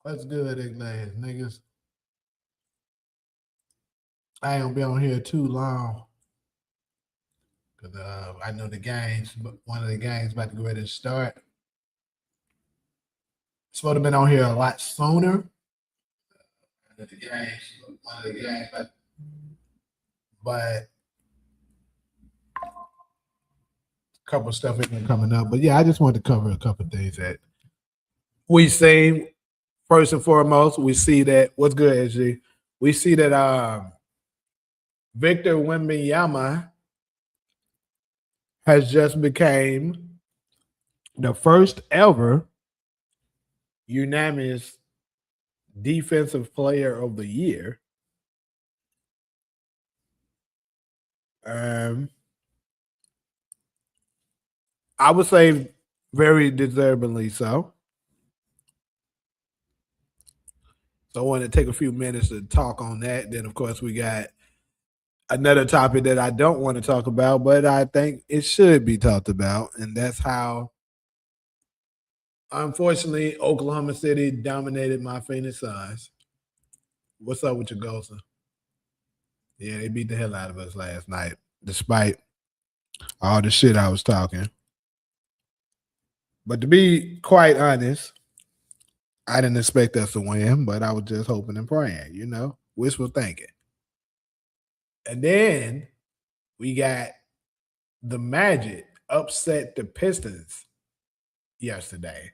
What's good, Ignatius, niggas? I ain't gonna be on here too long because I know the games. But one of the games about to go ready to start. Supposed to have been on here a lot sooner. One of the games, but a couple stuff ain't been coming up. But yeah, I just wanted to cover a couple things that we seen. First and foremost, we see that what's good, SG. We see that Victor Wembanyama has just became the first ever unanimous defensive player of the year. I would say very deservingly so. So I want to take a few minutes to talk on that. Then, of course, we got another topic that I don't want to talk about, but I think it should be talked about, and that's how, unfortunately, Oklahoma City dominated my Phoenix Suns. What's up with your Gosa? Yeah, they beat the hell out of us last night, despite all the shit I was talking. But to be quite honest, I didn't expect us to win, but I was just hoping and praying, wishful thinking. And then we got the Magic upset the Pistons yesterday,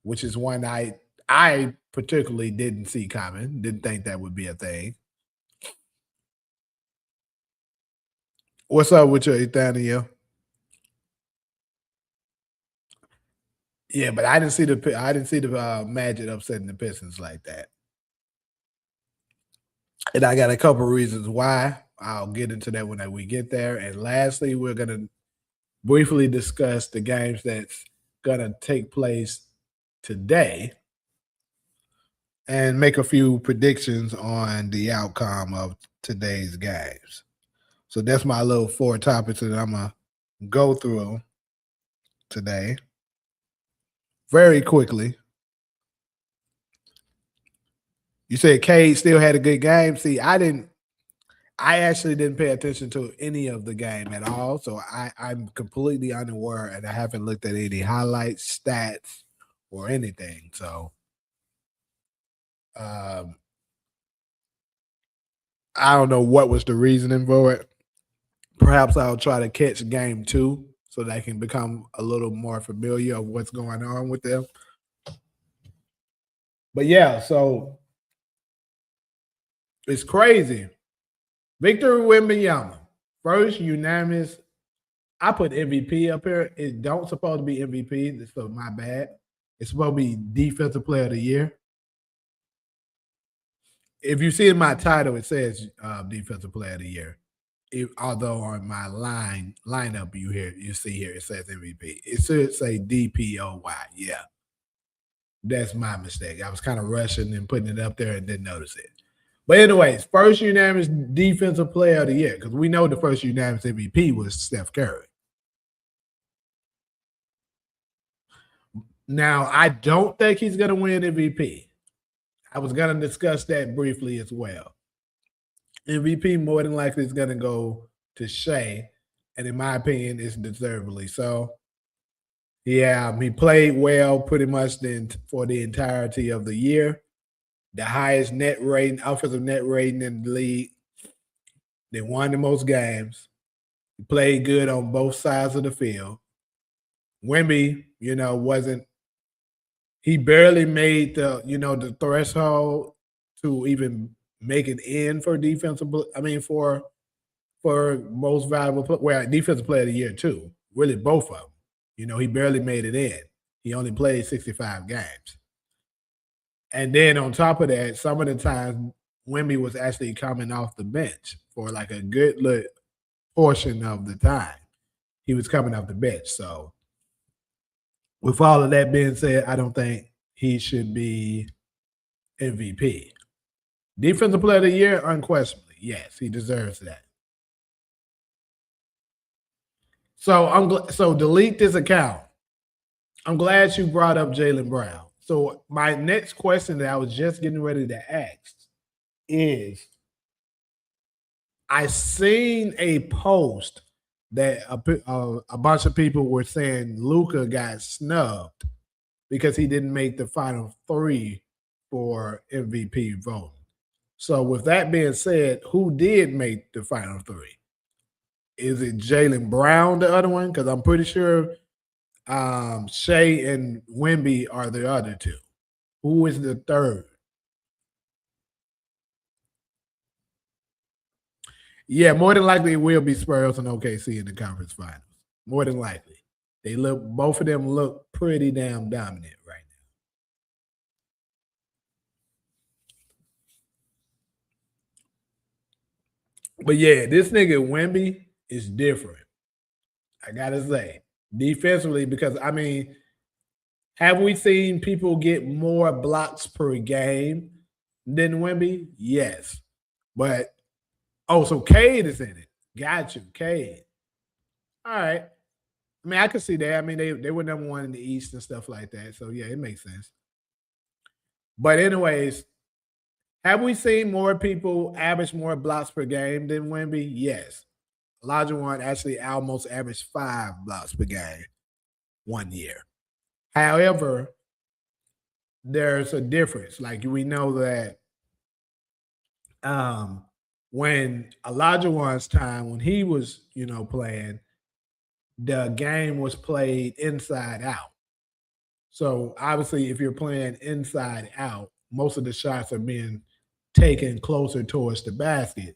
which is one I particularly didn't see coming. Didn't think that would be a thing. What's up with your Nathaniel? Yeah, but I didn't see the Magic upsetting the Pistons like that. And I got a couple reasons why. I'll get into that when we get there. And lastly, we're going to briefly discuss the games that's going to take place today and make a few predictions on the outcome of today's games. So that's my little 4 topics that I'm going to go through today very quickly. You said Cade still had a good game. See, I actually didn't pay attention to any of the game at all. So I'm completely unaware and I haven't looked at any highlights, stats, or anything. So I don't know what was the reasoning for it. Perhaps I'll try to catch game 2 so that I can become a little more familiar of what's going on with them. But yeah, so it's crazy. Victor Wembanyama, first unanimous. I put MVP up here. It don't supposed to be MVP, so my bad. It's supposed to be Defensive Player of the Year. If you see in my title, it says Defensive Player of the Year. Although on my lineup you see here it says MVP. It should say DPOY. Yeah, that's my mistake. I was kind of rushing and putting it up there and didn't notice it. But anyways, first unanimous Defensive Player of the Year, because we know the first unanimous MVP was Steph Curry. Now, I don't think he's going to win MVP. I was going to discuss that briefly as well. MVP more than likely is going to go to Shea, and in my opinion, it's deservedly so. Yeah, he played well pretty much for the entirety of the year. The highest net rating, offensive net rating in the league. They won the most games. He played good on both sides of the field. Wemby, he barely made the threshold to even make it in for for most valuable player. Well, Defensive Player of the Year too. Really, both of them. He barely made it in. He only played 65 games. And then on top of that, some of the times Wemby was actually coming off the bench for like a good portion of the time. He was coming off the bench. So with all of that being said, I don't think he should be MVP. Defensive Player of the Year, unquestionably, yes, he deserves that. So so delete this account. I'm glad you brought up Jaylen Brown. So my next question that I was just getting ready to ask is, I seen a post that a bunch of people were saying Luka got snubbed because he didn't make the final 3 for MVP voting. So with that being said, who did make the final 3? Is it Jaylen Brown, the other one? Because I'm pretty sure Shea and Wemby are the other 2. Who is the third? Yeah, more than likely it will be Spurs and OKC in the conference finals. More than likely. Both of them look pretty damn dominant right now. But yeah, this nigga Wemby is different. I gotta say. Defensively, because I mean, have we seen people get more blocks per game than Wemby? Yes. But so Cade is in it. Got you, Cade. All right. I mean, I can see that. I mean, they were number 1 in the East and stuff like that. So yeah, it makes sense. But anyways, have we seen more people average more blocks per game than Wemby? Yes. Olajuwon actually almost averaged 5 blocks per game one year. However, there's a difference. Like we know that when Olajuwon's time, when he was, playing, the game was played inside out. So obviously, if you're playing inside out, most of the shots are being taken closer towards the basket.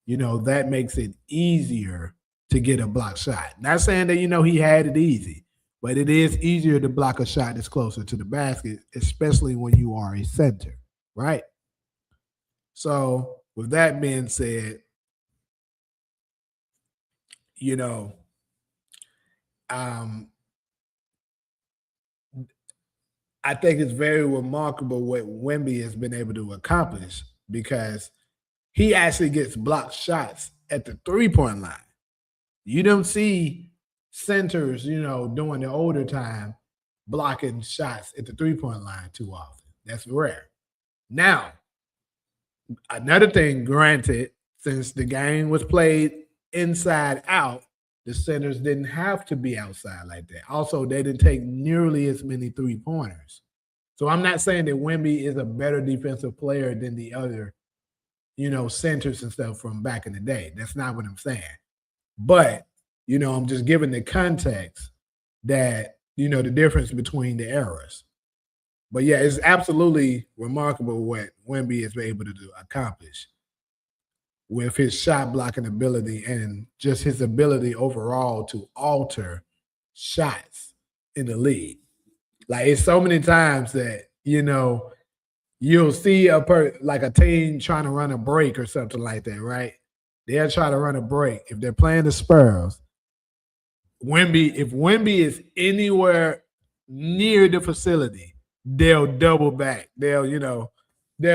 That makes it easier to get a block shot. Not saying that, he had it easy, but it is easier to block a shot that's closer to the basket, especially when you are a center, right? So with that being said, I think it's very remarkable what Wemby has been able to accomplish because he actually gets blocked shots at the 3-point line. You don't see centers, during the older time blocking shots at the 3-point line too often. That's rare. Now, another thing, granted, since the game was played inside out, the centers didn't have to be outside like that. Also, they didn't take nearly as many 3-pointers. So I'm not saying that Wemby is a better defensive player than the other, centers and stuff from back in the day. That's not what I'm saying. But, I'm just giving the context that, the difference between the eras. But yeah, it's absolutely remarkable what Wemby is able to accomplish with his shot blocking ability and just his ability overall to alter shots in the league. Like it's so many times that, you'll see like a team trying to run a break or something like that, right? They'll try to run a break. If they're playing the Spurs, if Wemby is anywhere near the facility, they'll double back. They'll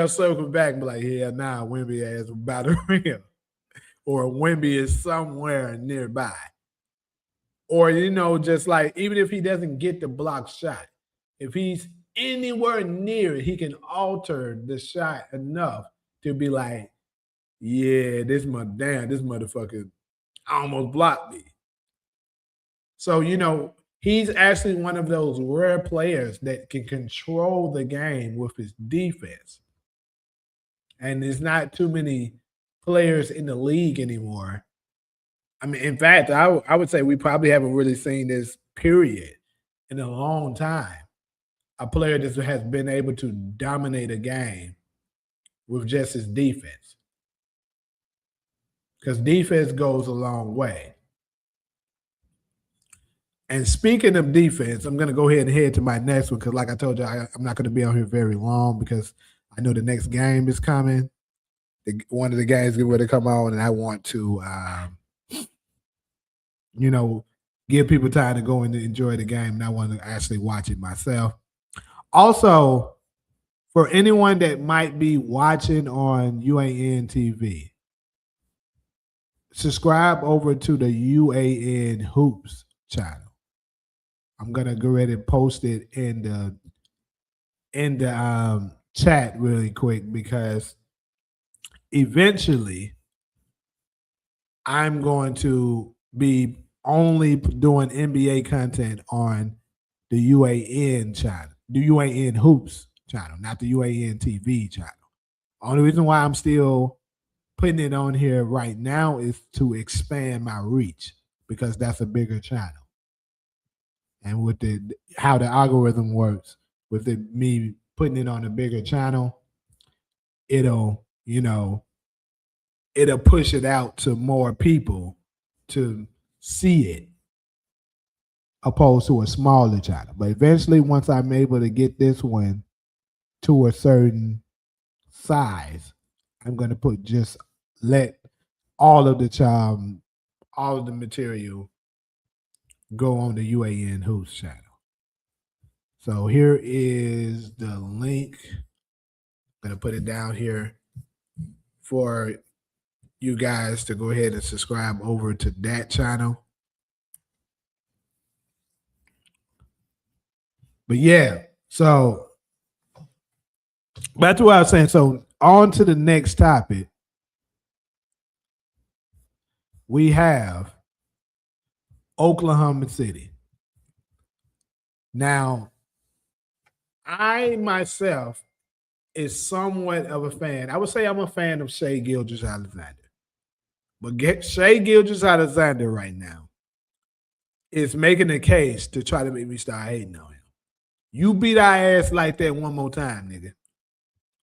circle back and be like, yeah, nah, Wemby is about to rim. Or Wemby is somewhere nearby. Or, just like, even if he doesn't get the block shot, if he's anywhere near it, he can alter the shot enough to be like, yeah, this motherfucker almost blocked me. So, he's actually one of those rare players that can control the game with his defense. And there's not too many players in the league anymore. I mean, in fact, I would say we probably haven't really seen this period in a long time. A player that has been able to dominate a game with just his defense. Because defense goes a long way. And speaking of defense, I'm going to go ahead and head to my next one because, like I told you, I'm not going to be on here very long because I know the next game is coming. One of the games is going to come on, and I want to, give people time to go and enjoy the game, and I want to actually watch it myself. Also, for anyone that might be watching on UAN TV, subscribe over to the UAN Hoops channel. I'm gonna go ahead and post it in the chat really quick because eventually I'm going to be only doing NBA content on the UAN channel, the UAN Hoops channel, not the UAN TV channel. Only reason why I'm still putting it on here right now is to expand my reach because that's a bigger channel. And with how the algorithm works, with me putting it on a bigger channel, it'll push it out to more people to see it opposed to a smaller channel. But eventually, once I'm able to get this one to a certain size, I'm going to let all of the material go on the UAN Hoops channel. So here is the link. I'm going to put it down here for you guys to go ahead and subscribe over to that channel. But yeah, so back to what I was saying. So on to the next topic. We have Oklahoma City. Now, I myself is somewhat of a fan. I would say I'm a fan of Shai Gilgeous-Alexander. But Shai Gilgeous-Alexander right now is making a case to try to make me start hating on him. You beat our ass like that one more time, nigga.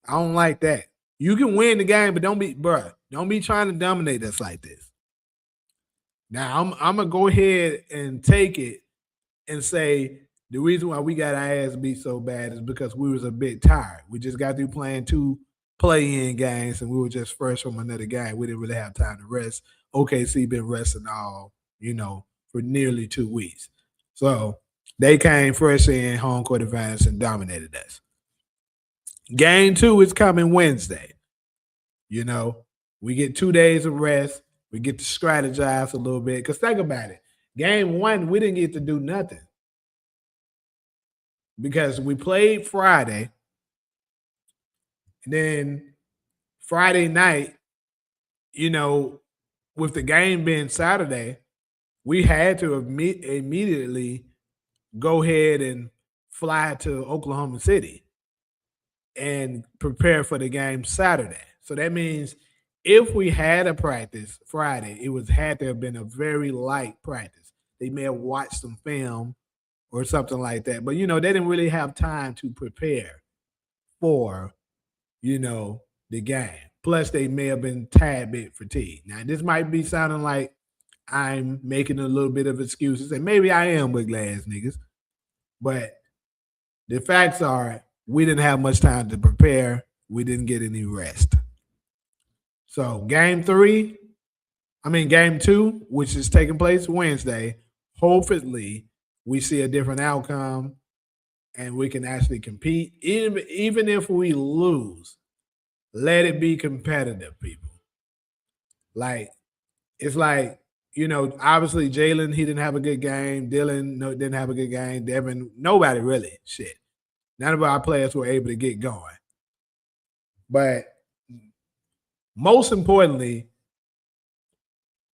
I don't like that. You can win the game, but don't be trying to dominate us like this. Now, I'm going to go ahead and take it and say the reason why we got our ass beat so bad is because we was a bit tired. We just got through playing 2 play-in games, and we were just fresh from another game. We didn't really have time to rest. OKC been resting all, for nearly 2 weeks. So they came fresh in home court advantage and dominated us. Game 2 is coming Wednesday. We get 2 days of rest. We get to strategize a little bit. Because think about it. Game 1, we didn't get to do nothing. Because we played Friday. And then Friday night, with the game being Saturday, we had to immediately go ahead and fly to Oklahoma City and prepare for the game Saturday. So that means if we had a practice Friday, it had to have been a very light practice. They may have watched some film or something like that. But, they didn't really have time to prepare for, the game. Plus, they may have been tad bit fatigued. Now, this might be sounding like I'm making a little bit of excuses, and maybe I am with glass niggas. But the facts are we didn't have much time to prepare. We didn't get any rest. So game 2, which is taking place Wednesday, hopefully we see a different outcome and we can actually compete. Even if we lose, let it be competitive, people. It's like, obviously Jalen, he didn't have a good game. Dylan didn't have a good game. Devin, nobody really. Shit. None of our players were able to get going. But most importantly,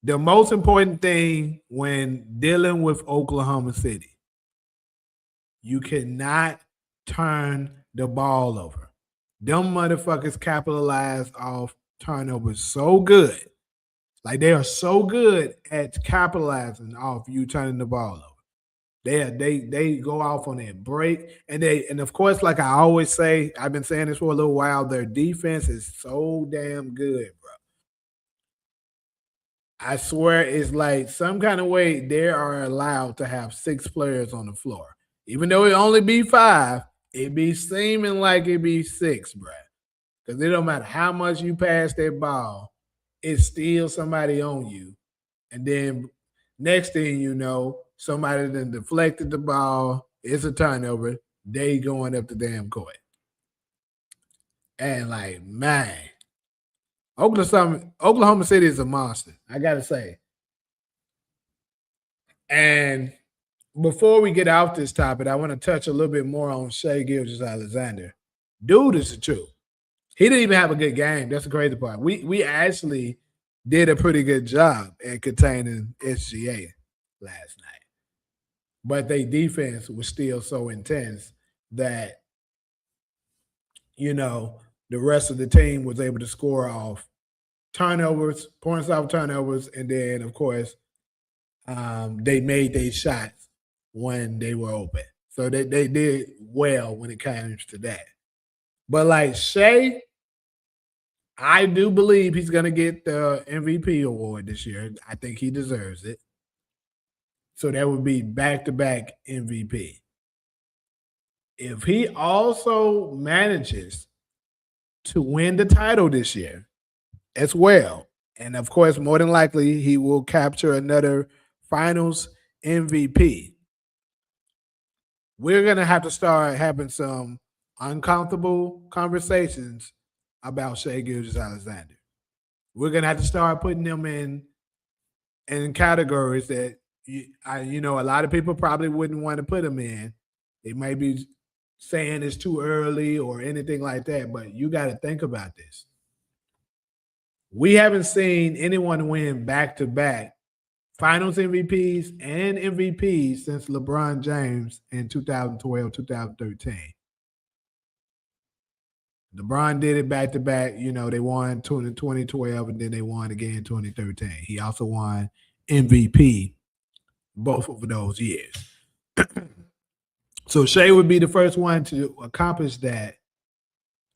the most important thing when dealing with Oklahoma City, you cannot turn the ball over. Them motherfuckers capitalize off turnovers so good. Like they are so good at capitalizing off you turning the ball over. They go off on that break. And of course, like I always say, I've been saying this for a little while, their defense is so damn good, bro. I swear it's like some kind of way they are allowed to have 6 players on the floor. Even though it only be 5, it be seeming like it be 6, bro. Because it don't matter how much you pass that ball, it's still somebody on you. And then next thing you know, somebody then deflected the ball. It's a turnover. they going up the damn court. And like, man, Oklahoma City is a monster. I gotta say. And before we get off this topic, I want to touch a little bit more on Shai Gilgeous-Alexander. Dude is the truth. He didn't even have a good game. That's the crazy part. We actually did a pretty good job at containing SGA last night. But their defense was still so intense that, the rest of the team was able to score off turnovers, points off turnovers, and then, of course, they made their shots when they were open. So they did well when it comes to that. But like Shai, I do believe he's going to get the MVP award this year. I think he deserves it. So that would be back-to-back MVP. If he also manages to win the title this year as well, and of course, more than likely, he will capture another Finals MVP, we're going to have to start having some uncomfortable conversations about Shai Gilgeous-Alexander. We're going to have to start putting them in categories that, a lot of people probably wouldn't want to put him in. They may be saying it's too early or anything like that, but you got to think about this. We haven't seen anyone win back-to-back Finals MVPs and MVPs since LeBron James in 2012, 2013. LeBron did it back-to-back. They won in 2012, and then they won again in 2013. He also won MVP both of those years. So Shai would be the first one to accomplish that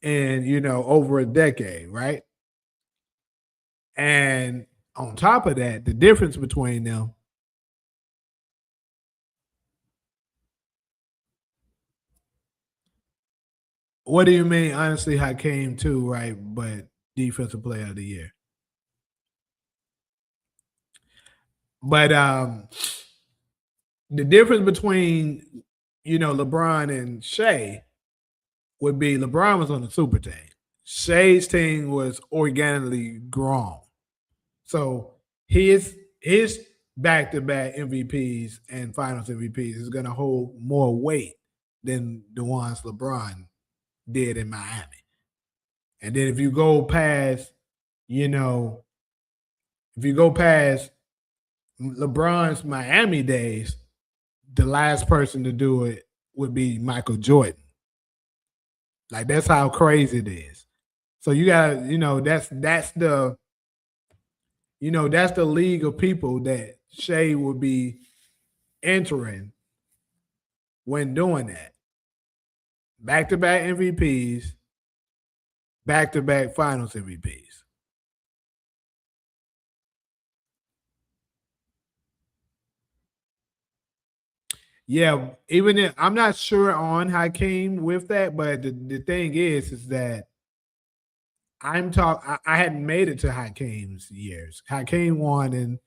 in, over a decade, right? And on top of that, the difference between them, what do you mean? Honestly, Hakeem too, right? But Defensive Player of the Year. But the difference between, LeBron and Shai would be LeBron was on the super team. Shai's team was organically grown. So his back-to-back MVPs and Finals MVPs is going to hold more weight than the ones LeBron did in Miami. And then if you go past, LeBron's Miami days, the last person to do it would be Michael Jordan. Like, that's how crazy it is. So you got, that's the league of people that Shai would be entering when doing that. Back-to-back MVPs, back-to-back Finals MVPs. Yeah, even if I'm not sure on Hakeem with that, but the thing is that I hadn't made it to Hakeem's years. Hakeem won in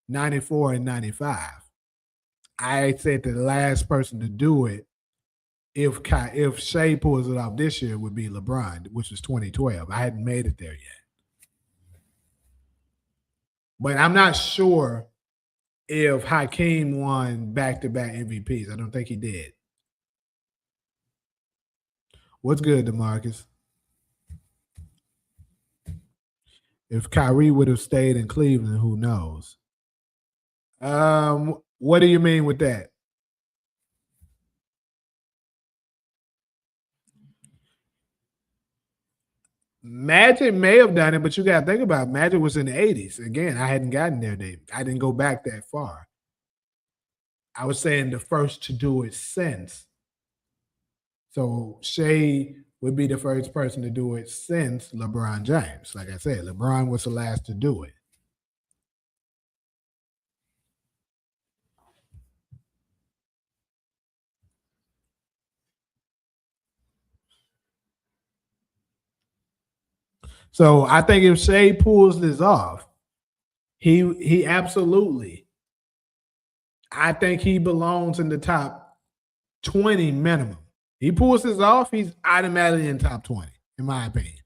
94 and 95. I said the last person to do it, if Shai pulls it off this year, would be LeBron, which was 2012. I hadn't made it there yet. But I'm not sure if Hakeem won back-to-back MVPs. I don't think he did. What's good, DeMarcus? If Kyrie would have stayed in Cleveland, who knows? What do you mean with that? Magic may have done it, but you got to think about it. Magic was in the 80s. Again, I hadn't gotten there, Dave. I didn't go back that far. I was saying the first to do it since. So Shai would be the first person to do it since LeBron James. Like I said, LeBron was the last to do it. So I think if Shai pulls this off, he absolutely, I think he belongs in the top 20 minimum. He pulls this off, he's automatically in top 20, in my opinion.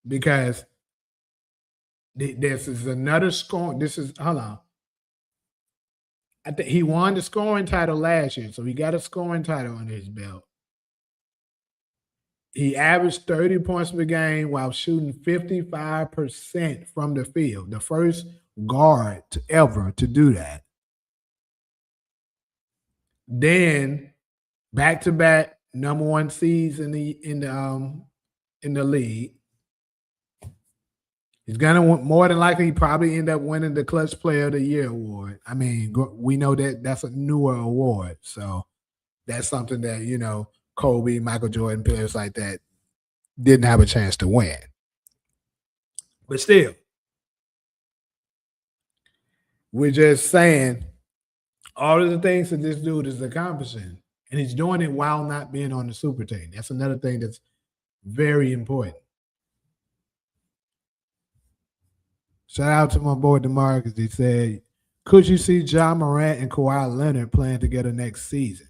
Because this is another score. Hold on. I think he won the scoring title last year, so he got a scoring title under his belt. He averaged 30 points per game while shooting 55% from the field. The first guard ever to do that. Then back-to-back number one seeds in the league. He's gonna more than likely probably end up winning the Clutch Player of the Year award. I mean, we know that that's a newer award, so that's something that Kobe, Michael Jordan, players like that didn't have a chance to win. But still, we're just saying all of the things that this dude is accomplishing, and he's doing it while not being on the super team. That's another thing that's very important. Shout out to my boy DeMarcus. He said, could you see Ja Morant and Kawhi Leonard playing together next season?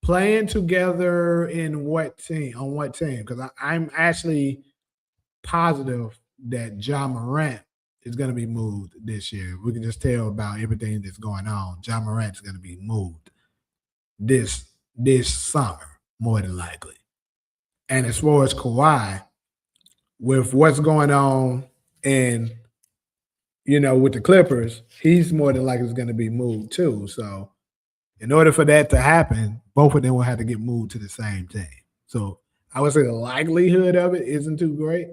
Playing together in what team? On what team? Because I'm actually positive that Ja Morant is going to be moved this year. We can just tell about everything that's going on. Ja Morant is going to be moved this summer, more than likely. And as far as Kawhi, with what's going on and with the Clippers, he's more than likely going to be moved too. So in order for that to happen, both of them will have to get moved to the same team. So I would say the likelihood of it isn't too great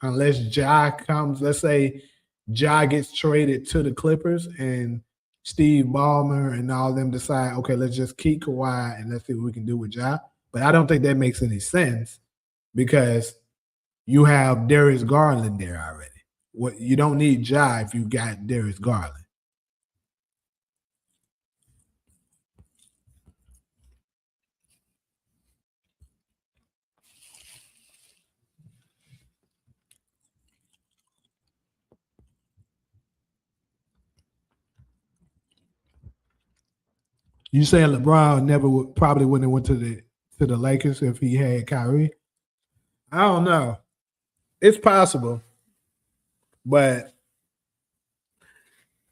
unless Ja comes. Let's say Ja gets traded to the Clippers and Steve Ballmer and all of them decide, okay, let's just keep Kawhi and let's see what we can do with Ja. But I don't think that makes any sense because you have Darius Garland there already. You don't need Ja if you got Darius Garland. You saying LeBron probably wouldn't have went to the Lakers if he had Kyrie? I don't know. It's possible, but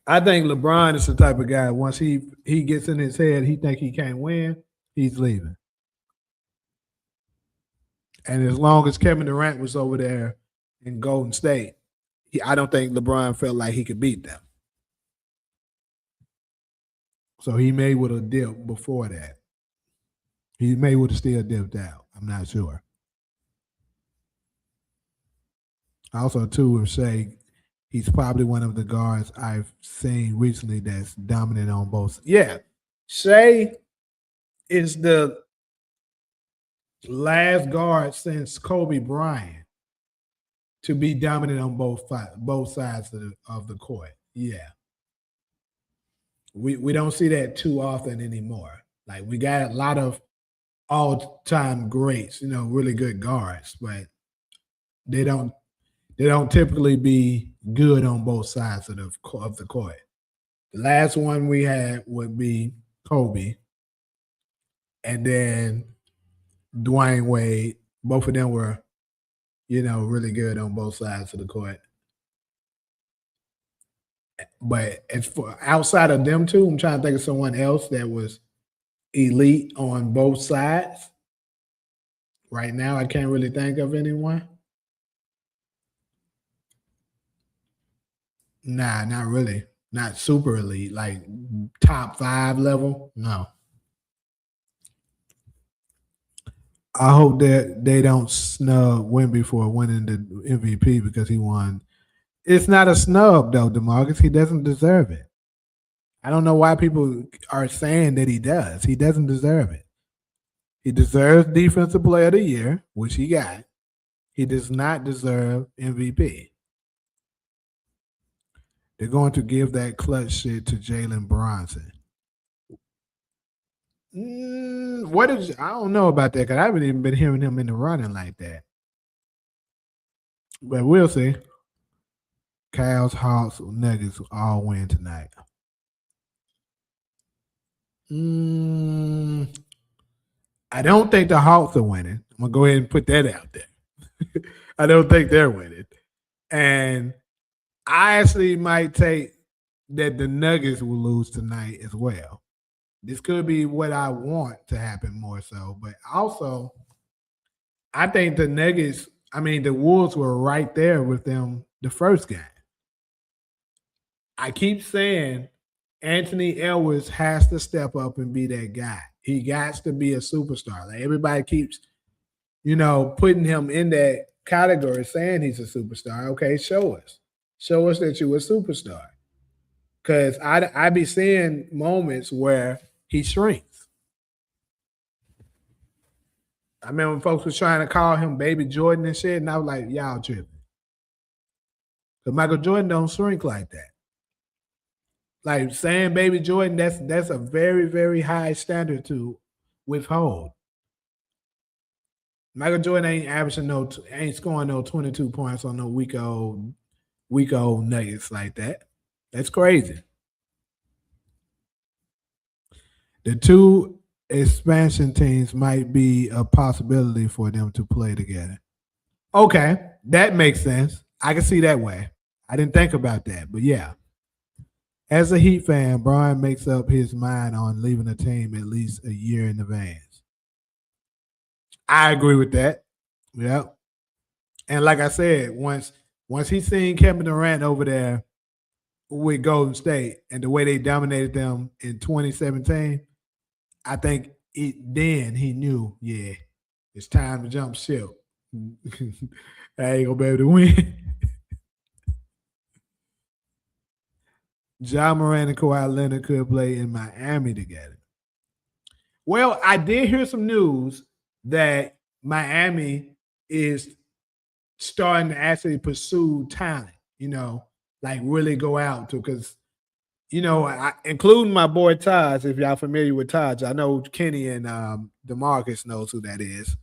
I think LeBron is the type of guy. Once he gets in his head, he think he can't win, he's leaving. And as long as Kevin Durant was over there in Golden State, I don't think LeBron felt like he could beat them. So he may would have dipped before that. He may would have still dipped out. I'm not sure. I also, too, would say he's probably one of the guards I've seen recently that's dominant on both. Yeah. Shea is the last guard since Kobe Bryant to be dominant on both sides of the court. Yeah. We don't see that too often anymore. Like, we got a lot of all-time greats, really good guards, but they don't typically be good on both sides of the court. The last one we had would be Kobe, and then Dwayne Wade. Both of them were, really good on both sides of the court. But as for outside of them two, I'm trying to think of someone else that was elite on both sides. Right now, I can't really think of anyone. Nah, not really. Not super elite, like top 5 level. No. I hope that they don't snub Wemby for winning the MVP because he won. It's not a snub, though, DeMarcus. He doesn't deserve it. I don't know why people are saying that he does. He doesn't deserve it. He deserves Defensive Player of the Year, which he got. He does not deserve MVP. They're going to give that clutch shit to Jalen Brunson. I don't know about that because I haven't even been hearing him in the running like that. But we'll see. Cavs, Hawks, Nuggets all win tonight. I don't think the Hawks are winning. I'm gonna go ahead and put that out there. I don't think they're winning, and I actually might take that the Nuggets will lose tonight as well. This could be what I want to happen more so, but also I think the Nuggets. I mean, the Wolves were right there with them the first game. I keep saying Anthony Edwards has to step up and be that guy. He got to be a superstar. Like everybody keeps, putting him in that category, saying he's a superstar. Okay, show us. Show us that you're a superstar. Because I be seeing moments where he shrinks. I remember when folks was trying to call him Baby Jordan and shit, and I was like, y'all tripping. Because Michael Jordan don't shrink like that. Like saying Baby Jordan, that's a very, very high standard to withhold. Michael Jordan ain't averaging ain't scoring no 22 points on no week old Nuggets like that. That's crazy. The two expansion teams might be a possibility for them to play together. Okay, that makes sense. I can see that way. I didn't think about that, but yeah. As a Heat fan, Brian makes up his mind on leaving the team at least a year in advance. I agree with that. Yep. And like I said, once he seen Kevin Durant over there with Golden State and the way they dominated them in 2017, I think then he knew, yeah, it's time to jump ship. I ain't gonna be able to win. Ja Morant and Kawhi Leonard could play in Miami together. Well, I did hear some news that Miami is starting to actually pursue talent, like really go out to, because, including my boy Taj, if y'all familiar with Taj, I know Kenny and DeMarcus knows who that is.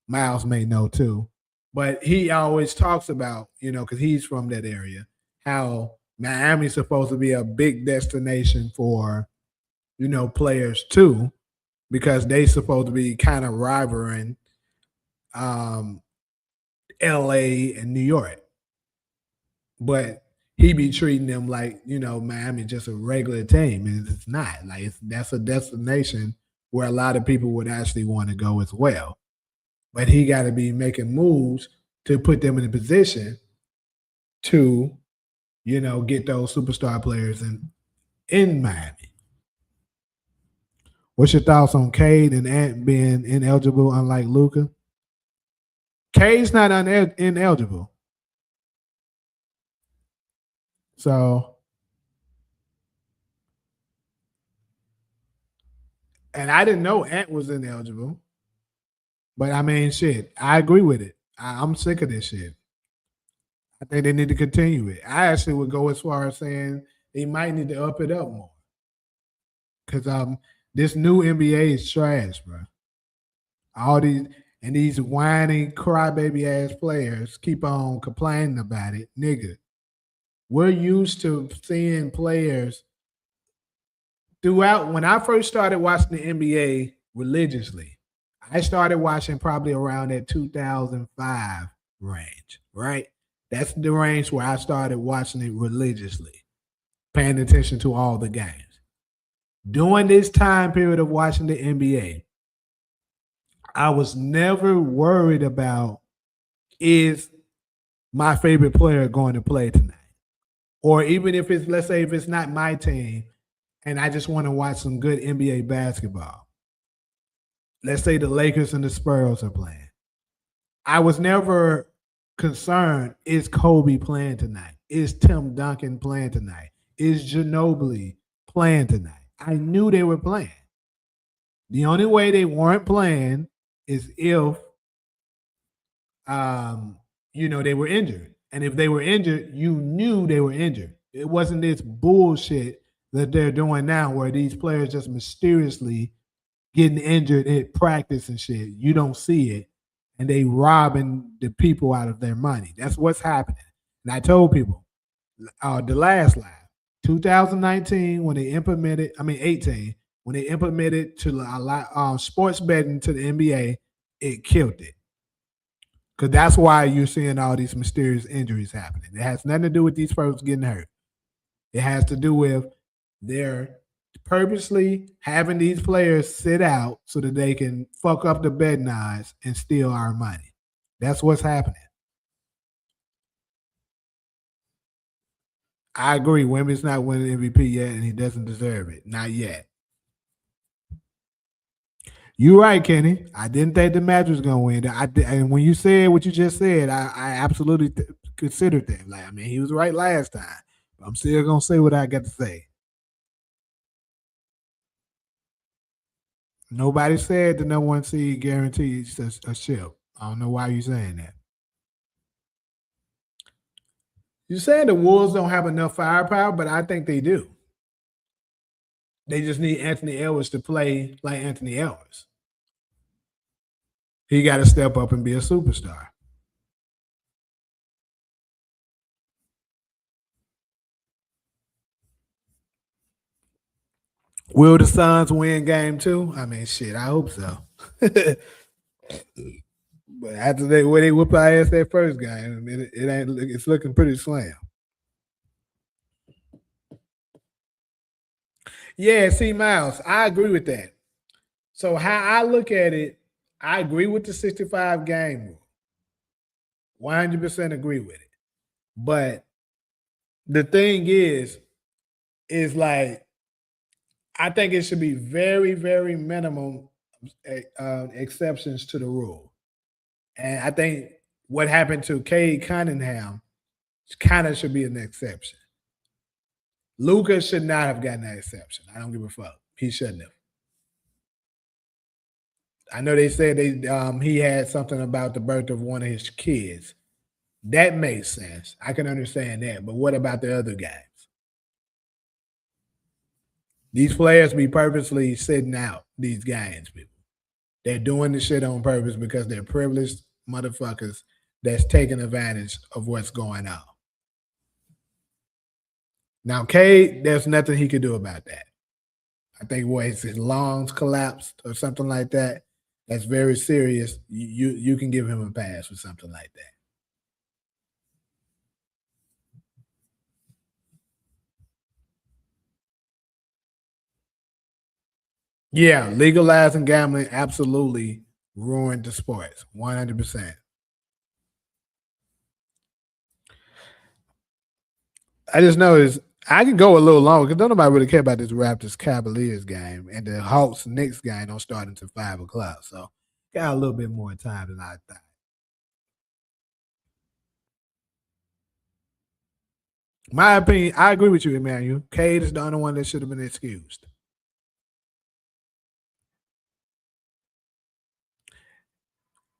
Miles may know too. But he always talks about, because he's from that area, how Miami's supposed to be a big destination for, players too, because they supposed to be kind of rivaling LA and New York. But he be treating them like, Miami just a regular team. And it's not. Like that's a destination where a lot of people would actually want to go as well. But he got to be making moves to put them in a position to, get those superstar players in Miami. What's your thoughts on Cade and Ant being ineligible, unlike Luka? Cade's not ineligible. So, and I didn't know Ant was ineligible. But I mean, shit, I agree with it. I'm sick of this shit. I think they need to continue it. I actually would go as far as saying they might need to up it up more. Because this new NBA is trash, bro. All these whiny, crybaby ass players keep on complaining about it. Nigga, we're used to seeing players throughout. When I first started watching the NBA religiously, I started watching probably around that 2005 range, right? That's the range where I started watching it religiously, paying attention to all the games. During this time period of watching the NBA, I was never worried about, is my favorite player going to play tonight? Or even if it's, let's say if it's not my team and I just want to watch some good NBA basketball. Let's say the Lakers and the Spurs are playing. I was never concerned, is Kobe playing tonight? Is Tim Duncan playing tonight? Is Ginobili playing tonight? I knew they were playing. The only way they weren't playing is if, they were injured. And if they were injured, you knew they were injured. It wasn't this bullshit that they're doing now where these players just mysteriously getting injured at practice and shit. You don't see it. And they robbing the people out of their money. That's what's happening. And I told people, the last live, 2019, when they implemented, 18, when they implemented to a lot sports betting to the NBA, it killed it. Because that's why you're seeing all these mysterious injuries happening. It has nothing to do with these folks getting hurt. It has to do with they're purposely having these players sit out so that they can fuck up the betting odds and steal our money. That's what's happening. I agree. Wemby's not winning MVP yet, and he doesn't deserve it. Not yet. You're right, Kenny. I didn't think the Magic was going to win. And when you said what you just said, I absolutely considered that. Like, I mean, he was right last time. But I'm still going to say what I got to say. Nobody said the number one seed guarantees a ship. I don't know why you're saying that. You're saying the Wolves don't have enough firepower, but I think they do. They just need Anthony Edwards to play like Anthony Edwards. He got to step up and be a superstar. Will the Suns win game 2? I mean, shit, I hope so. But after they whoop our ass that first game, it's looking pretty slim. Yeah, see, Miles, I agree with that. So how I look at it, I agree with the 65 game rule. 100% agree with it. But the thing is like, I think it should be very, very minimum exceptions to the rule. And I think what happened to Cade Cunningham kind of should be an exception. Luka should not have gotten that exception. I don't give a fuck. He shouldn't have. I know they said he had something about the birth of one of his kids. That makes sense. I can understand that. But what about the other guys? These players be purposely sitting out these games, people. They're doing the shit on purpose because they're privileged motherfuckers that's taking advantage of what's going on. Now, Cade, there's nothing he could do about that. I think his lungs collapsed or something like that. That's very serious. You can give him a pass for something like that. Yeah, legalizing gambling absolutely ruined the sports, 100%. I just noticed I can go a little longer because don't nobody really care about this Raptors Cavaliers game, and the Hawks Knicks game don't start until 5:00. So got a little bit more time than I thought. My opinion, I agree with you, Emmanuel. Cade is the only one that should have been excused.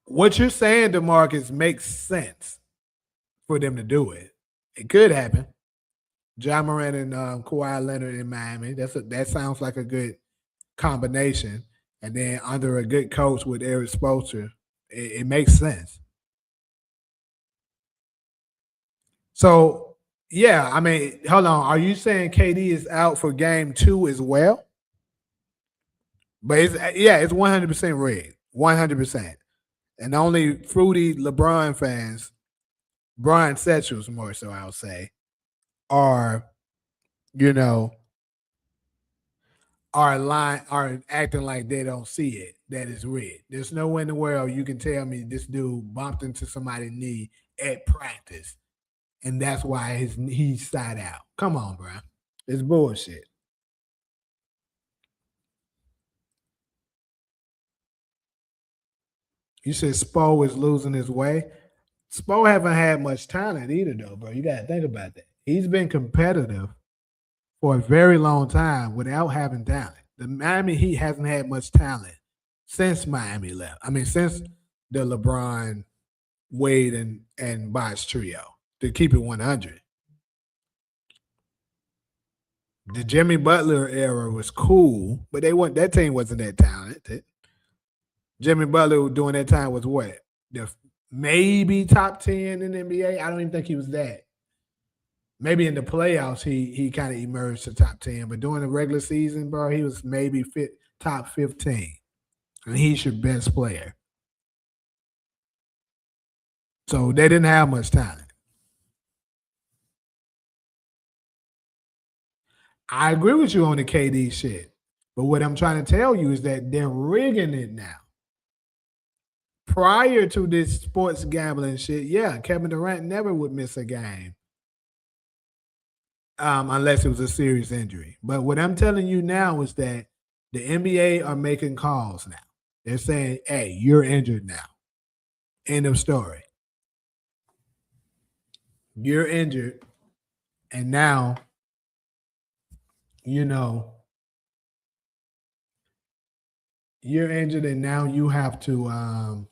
What you're saying, DeMarcus, makes sense for them to do it. It could happen. Ja Morant and Kawhi Leonard in Miami. That sounds like a good combination. And then under a good coach with Eric Spoelstra, it makes sense. So, yeah, I mean, hold on. Are you saying KD is out for game 2 as well? But it's 100% rigged. 100%. And only fruity LeBron fans, Brian Setchels more so, I'll say, are acting like they don't see it. That is rigged. There's no way in the world you can tell me this dude bumped into somebody's knee at practice, and that's why he's side out. Come on, bro. It's bullshit. You said Spo is losing his way. Spo haven't had much talent either, though, bro. You got to think about that. He's been competitive for a very long time without having talent. The Miami Heat hasn't had much talent since Miami left. I mean, since the LeBron, Wade, and Bosh trio, to keep it 100. The Jimmy Butler era was cool, but that team wasn't that talented. Jimmy Butler during that time was what? Maybe top 10 in the NBA? I don't even think he was that. maybe in the playoffs he kind of emerged to top 10, but during the regular season, bro, he was maybe top 15, and he's your best player. So they didn't have much talent. I agree with you on the KD shit, but what I'm trying to tell you is that they're rigging it now. Prior to this sports gambling shit, yeah, Kevin Durant never would miss a game. Unless it was a serious injury. But what I'm telling you now is that the NBA are making calls now. They're saying, hey, you're injured now. End of story. You're injured. And now, you're injured, and now you have to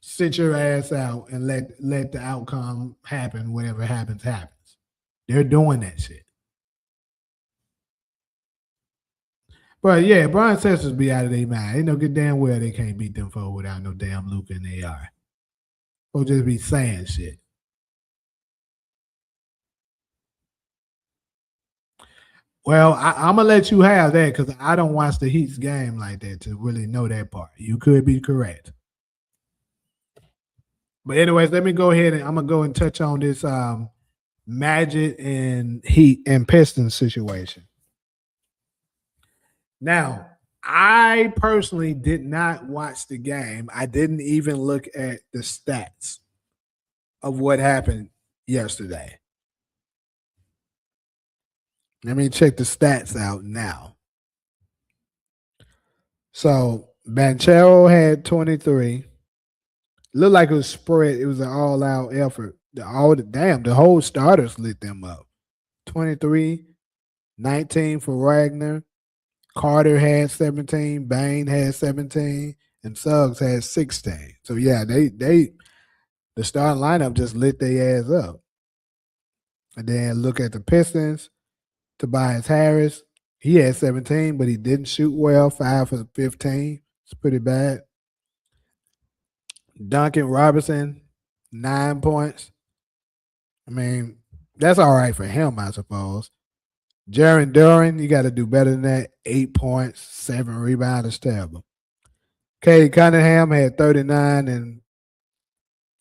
sit your ass out and let the outcome happen. Whatever happens, happens. They're doing that shit. But yeah, Brian Sexers be out of their mind. They know good damn well they can't beat them for without no damn Luka and AR. Or just be saying shit. Well, I'm gonna let you have that because I don't watch the Heat's game like that to really know that part. You could be correct. But anyways, let me go ahead and I'm gonna go and touch on this Magic and Heat and Pistons situation. Now, I personally did not watch the game. I didn't even look at the stats of what happened yesterday. Let me check the stats out now. So Banchero had 23. Looked like it was spread. It was an all-out effort. The whole starters lit them up. 23, 19 for Wagner. Carter had 17, Bain had 17, and Suggs had 16. So yeah, the starting lineup just lit their ass up. And then look at the Pistons. Tobias Harris, he had 17, but he didn't shoot well. 5 for 15. It's pretty bad. Duncan Robinson, 9 points. I mean, that's all right for him, I suppose. Jaren Duran, you got to do better than that. 8 points, 7 rebounds. It's terrible. Cade Cunningham had 39 and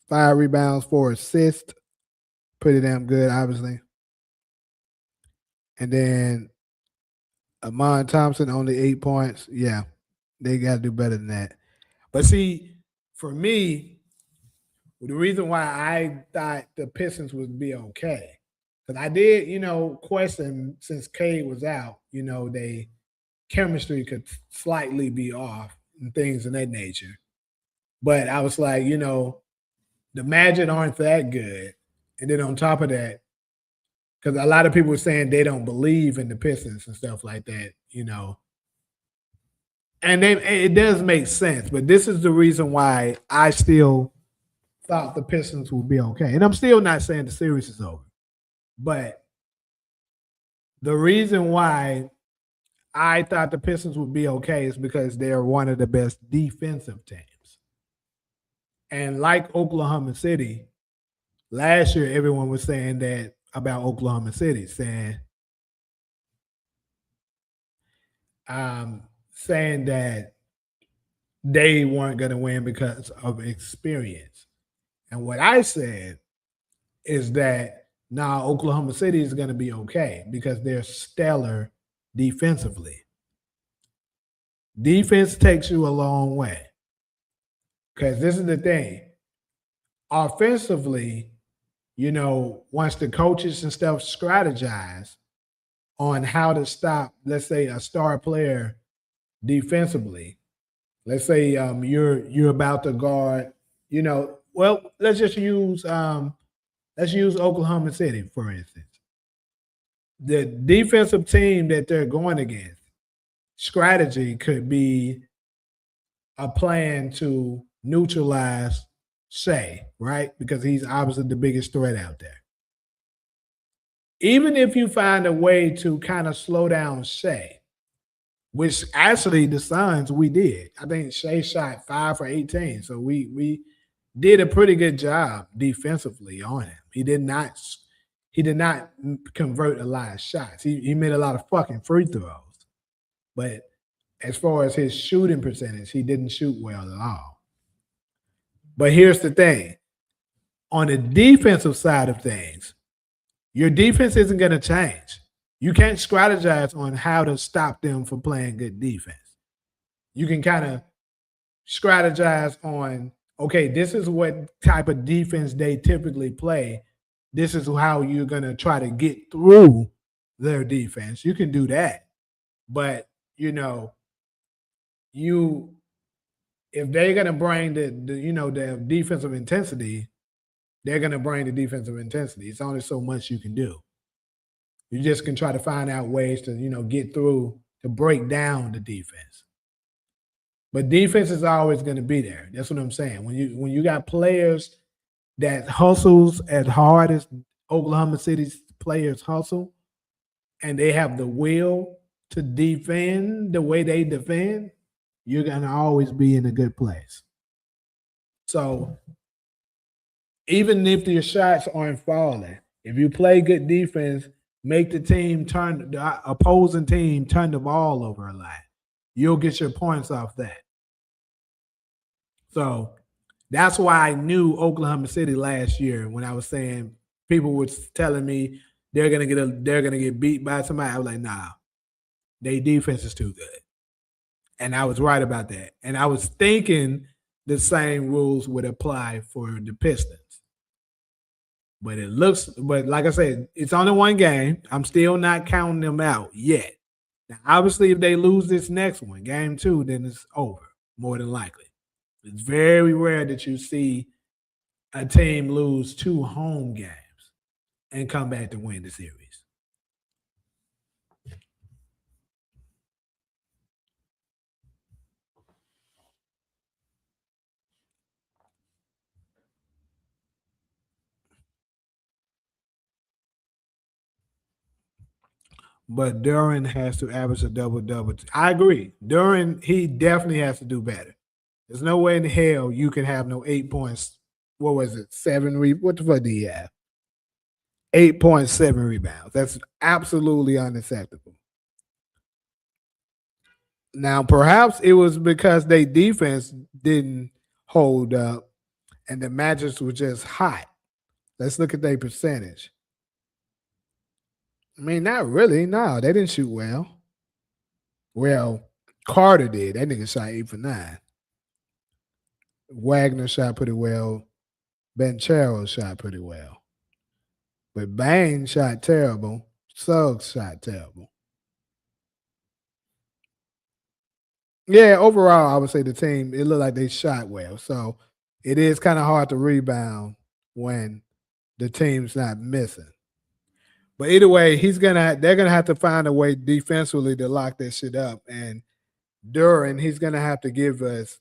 5 rebounds, 4 assists. Pretty damn good, obviously. And then Amon Thompson, only 8 points. Yeah, they got to do better than that. But see, for me, the reason why I thought the Pistons would be okay, because I did, question since Cade was out, they chemistry could slightly be off and things of that nature. But I was like, the Magic aren't that good. And then on top of that, because a lot of people were saying they don't believe in the Pistons and stuff like that, And it does make sense, but this is the reason why I still thought the Pistons would be okay. And I'm still not saying the series is over. But the reason why I thought the Pistons would be okay is because they're one of the best defensive teams. And like Oklahoma City, last year everyone was saying that about Oklahoma City, saying that they weren't going to win because of experience. And what I said is that Oklahoma City is going to be okay because they're stellar defensively. Defense takes you a long way. Because this is the thing. Offensively, once the coaches and stuff strategize on how to stop, let's say, a star player defensively. Let's say you're about to guard, let's just use Oklahoma City, for instance. The defensive team that they're going against, strategy could be a plan to neutralize Shea, right? Because he's obviously the biggest threat out there. Even if you find a way to kind of slow down Shea, which actually the Suns, we did. I think Shea shot 5 for 18. So we did a pretty good job defensively on him. He did not convert a lot of shots. He made a lot of fucking free throws. But as far as his shooting percentage, he didn't shoot well at all. But here's the thing. On the defensive side of things, your defense isn't going to change. You can't strategize on how to stop them from playing good defense. You can kind of strategize on, okay, this is what type of defense they typically play. This is how you're going to try to get through their defense. You can do that. But, if they're going to bring the defensive intensity, they're going to bring the defensive intensity. It's only so much you can do. You just can try to find out ways to, get through, to break down the defense. But defense is always going to be there. That's what I'm saying. When you got players that hustles as hard as Oklahoma City's players hustle, and they have the will to defend the way they defend, you're going to always be in a good place. So even if your shots aren't falling, if you play good defense, make the opposing team turn the ball over a lot, you'll get your points off that. So that's why I knew Oklahoma City last year when I was saying people were telling me they're gonna get beat by somebody. I was like, nah, their defense is too good. And I was right about that. And I was thinking the same rules would apply for the Pistons. But like I said, it's only one game. I'm still not counting them out yet. Now, obviously, if they lose this next one, game 2, then it's over, more than likely. It's very rare that you see a team lose 2 home games and come back to win the series. But Duran has to average a double-double. I agree. Duran, he definitely has to do better. There's no way in hell you can have no 8 points. What was it? 7 what the fuck do you have? 8.7 rebounds. That's absolutely unacceptable. Now, perhaps it was because their defense didn't hold up and the Magic were just hot. Let's look at their percentage. I mean, not really. No, they didn't shoot well. Well, Carter did. That nigga shot 8 for 9. Wagner shot pretty well. Banchero shot pretty well. But Bane shot terrible. Suggs shot terrible. Yeah, overall, I would say the team, it looked like they shot well. So it is kind of hard to rebound when the team's not missing. But either way, they're gonna have to find a way defensively to lock that shit up. And Duran, he's gonna have to give us.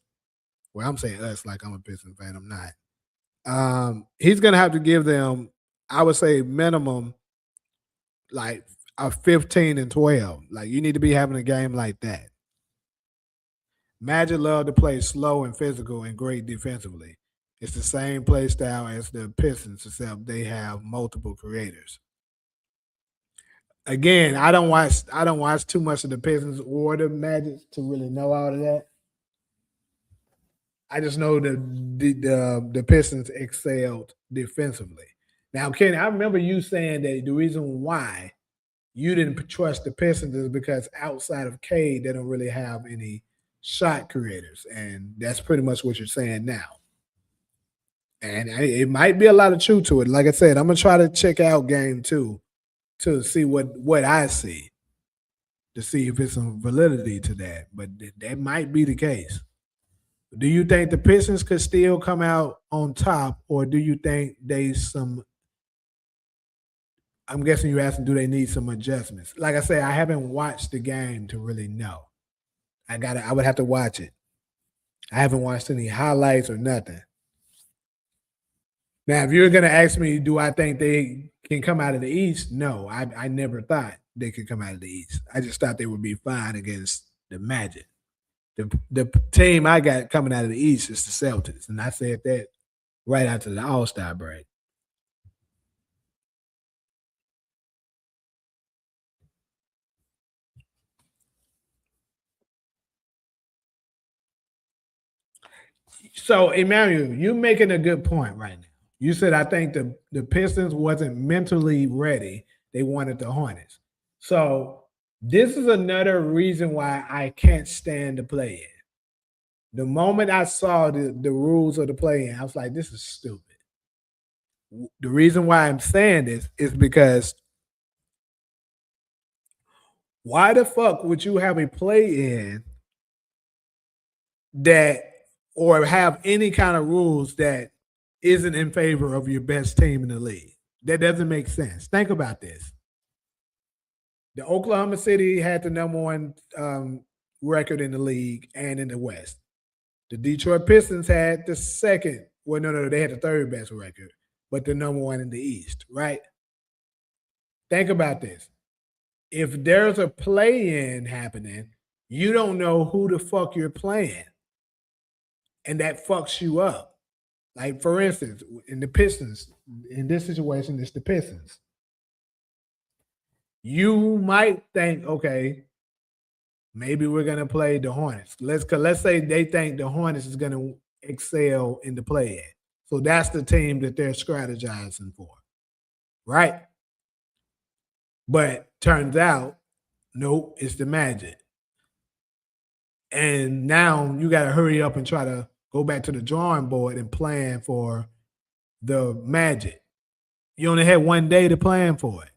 Well, I'm saying us like I'm a Pistons fan. I'm not. He's gonna have to give them, I would say, minimum like a 15 and 12. Like you need to be having a game like that. Magic love to play slow and physical and great defensively. It's the same play style as the Pistons, except they have multiple creators. Again, I don't watch too much of the Pistons or the Magic to really know all of that. I just know the Pistons excelled defensively. Now, Kenny, I remember you saying that the reason why you didn't trust the Pistons is because outside of Cade, they don't really have any shot creators, and that's pretty much what you're saying now. And it might be a lot of truth to it. Like I said, I'm gonna try to check out game 2 to see what I see, to see if it's some validity to that. But that might be the case. Do you think the Pistons could still come out on top, or do you think I'm guessing you're asking, do they need some adjustments? Like I say, I haven't watched the game to really know. I would have to watch it. I haven't watched any highlights or nothing. Now, if you're gonna ask me, do I think they can come out of the East? No, I never thought they could come out of the East. I just thought they would be fine against the Magic. The team I got coming out of the East is the Celtics, and I said that right after the All-Star break. So, Emmanuel, you're making a good point right now. You said I think the Pistons wasn't mentally ready. They wanted the Hornets. So this is another reason why I can't stand the play in. The moment I saw the rules of the play in, I was like, this is stupid. The reason why I'm saying this is because why the fuck would you have a play in that or have any kind of rules that isn't in favor of your best team in the league? That doesn't make sense. Think about this. The Oklahoma City had the number one record in the league and in the West. The Detroit Pistons had the second. Well, no, they had the third best record, but the number one in the East, right? Think about this. If there's a play-in happening, you don't know who the fuck you're playing. And that fucks you up. Like, for instance, in the Pistons, in this situation, it's the Pistons. You might think, okay, maybe we're gonna play the Hornets. Let's say they think the Hornets is gonna excel in the play-in. So that's the team that they're strategizing for, right? But turns out, nope, it's the Magic. And now you got to hurry up and try to go back to the drawing board and plan for the Magic. You only had one day to plan for it,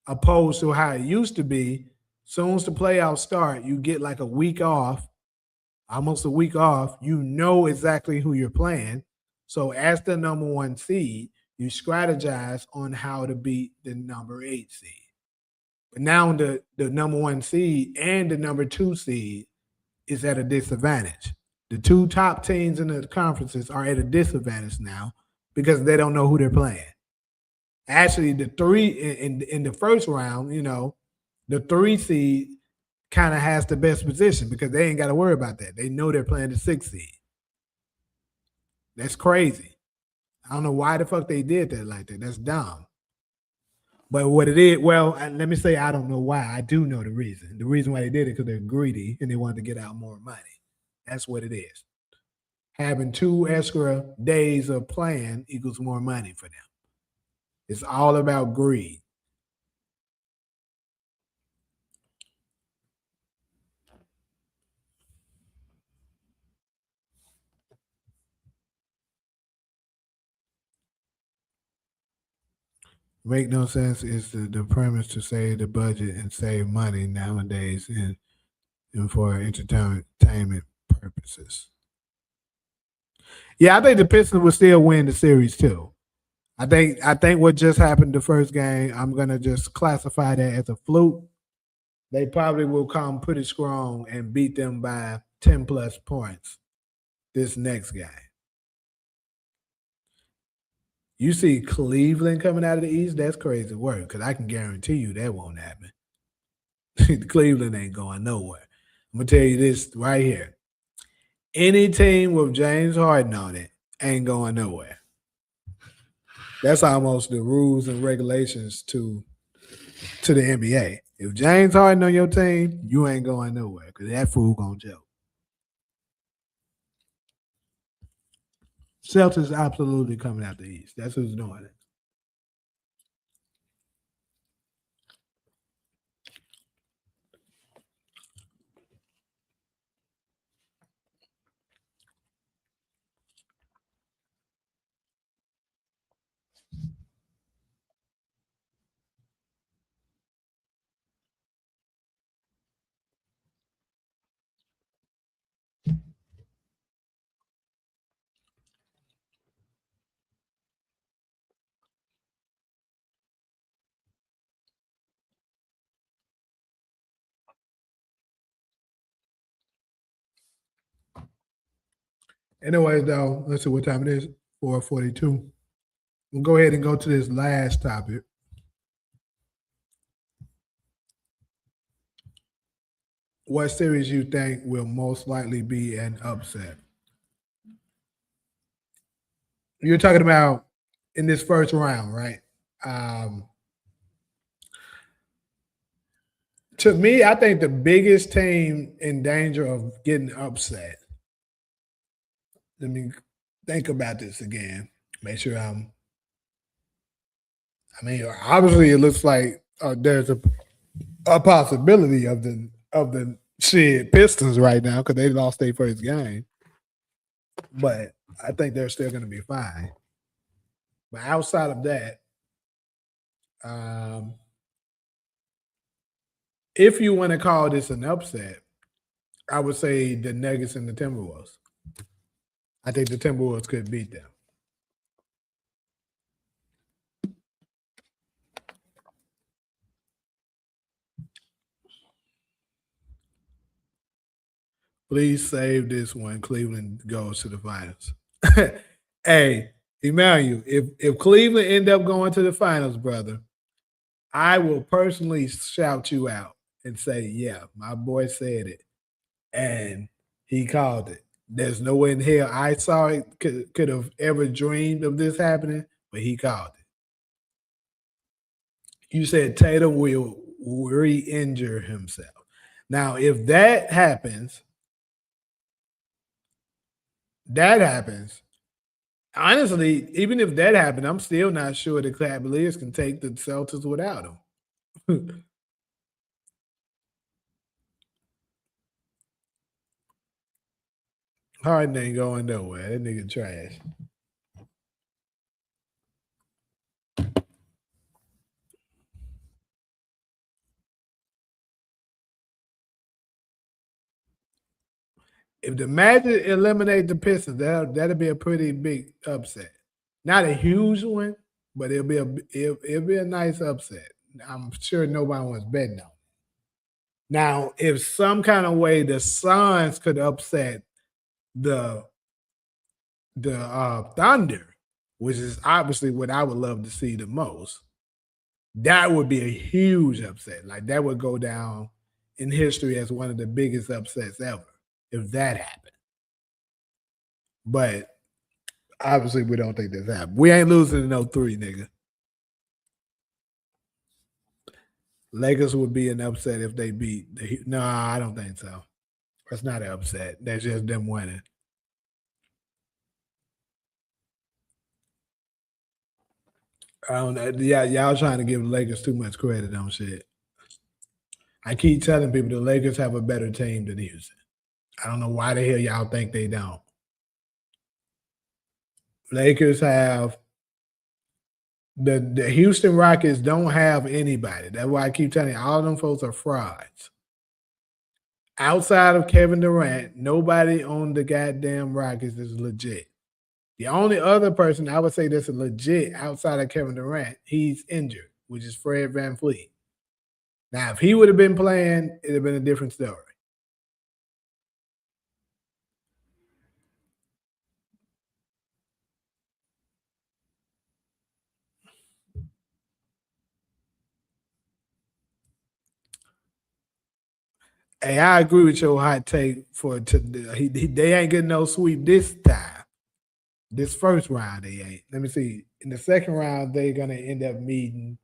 opposed to how it used to be. Soon as the playoffs start, you get like a week off, almost a week off. You know exactly who you're playing. So as the number one seed, you strategize on how to beat the number 8 seed. But now the number one seed and the number 2 seed is at a disadvantage. The two top teams in the conferences are at a disadvantage now because they don't know who they're playing. Actually, the three in the first round, the 3 seed kind of has the best position because they ain't got to worry about that. They know they're playing the 6 seed. That's crazy. I don't know why the fuck they did that like that. That's dumb. But what it is, well, let me say I don't know why. I do know the reason. The reason why they did it because they're greedy and they wanted to get out more money. That's what it is. Having 2 extra days of playing equals more money for them. It's all about greed. Make no sense is the premise to save the budget and save money nowadays and for entertainment purposes. Yeah, I think the Pistons will still win the series too. I think what just happened the first game, I'm gonna just classify that as a fluke. They probably will come pretty strong and beat them by 10 plus points this next game. You see Cleveland coming out of the East, that's crazy work because I can guarantee you that won't happen. Cleveland ain't going nowhere. I'm going to tell you this right here. Any team with James Harden on it ain't going nowhere. That's almost the rules and regulations to the NBA. If James Harden on your team, you ain't going nowhere because that fool gonna joke. Celtics absolutely coming out the East. That's who's doing it. Anyways, though, let's see what time it is. 4:42. We'll go ahead and go to this last topic. What series you think will most likely be an upset? you're talking about in this first round, right? To me, I think the biggest team in danger of getting upset. Let me think about this again. Make sure I'm. I mean, obviously, it looks like there's a possibility of the shit Pistons right now because they lost their first game, but I think they're still going to be fine. But outside of that, if you want to call this an upset, I would say the Nuggets and the Timberwolves. I think the Timberwolves could beat them. Please save this one. Cleveland goes to the finals. Hey, Emmanuel, if Cleveland end up going to the finals, brother, I will personally shout you out and say, yeah, my boy said it. And he called it. There's no way in hell I saw it could have ever dreamed of this happening, but he called it. You said Tatum will re-injure himself. Now, if that happens, honestly, even if that happened, I'm still not sure the Cavaliers can take the Celtics without him. Harden ain't going nowhere. That nigga trash. If the Magic eliminate the Pistons, that'll be a pretty big upset. Not a huge one, but it'll be a nice upset. I'm sure nobody was betting on. Now, if some kind of way the Suns could upset the Thunder, which is obviously what I would love to see the most, that would be a huge upset. Like that would go down in history as one of the biggest upsets ever if that happened. But obviously, we don't think that's happened. We ain't losing in 03, nigga. Lakers would be an upset if they beat the. No, I don't think so. That's not an upset. That's just them winning. I don't know. Yeah, y'all trying to give the Lakers too much credit on shit. I keep telling people the Lakers have a better team than Houston. I don't know why the hell y'all think they don't. Lakers have the Houston Rockets don't have anybody. That's why I keep telling you, all them folks are frauds. Outside of Kevin Durant, nobody on the goddamn Rockets is legit. The only other person I would say that's legit outside of Kevin Durant, he's injured, which is Fred VanVleet. Now, if he would have been playing, it'd have been a different story. Hey, I agree with your hot take they ain't getting no sweep this time. This first round, they ain't. Let me see. In the second round, they're gonna end up meeting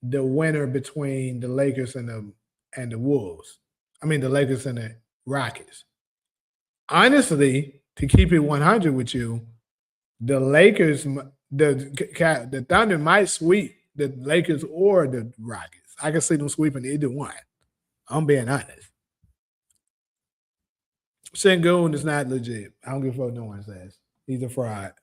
the winner between the Lakers and the Wolves. I mean, the Lakers and the Rockets. Honestly, to keep it 100 with you, the Lakers, the Thunder might sweep the Lakers or the Rockets. I can see them sweeping either one. I'm being honest. Sengun is not legit. I don't give a fuck what no one says. He's a fraud.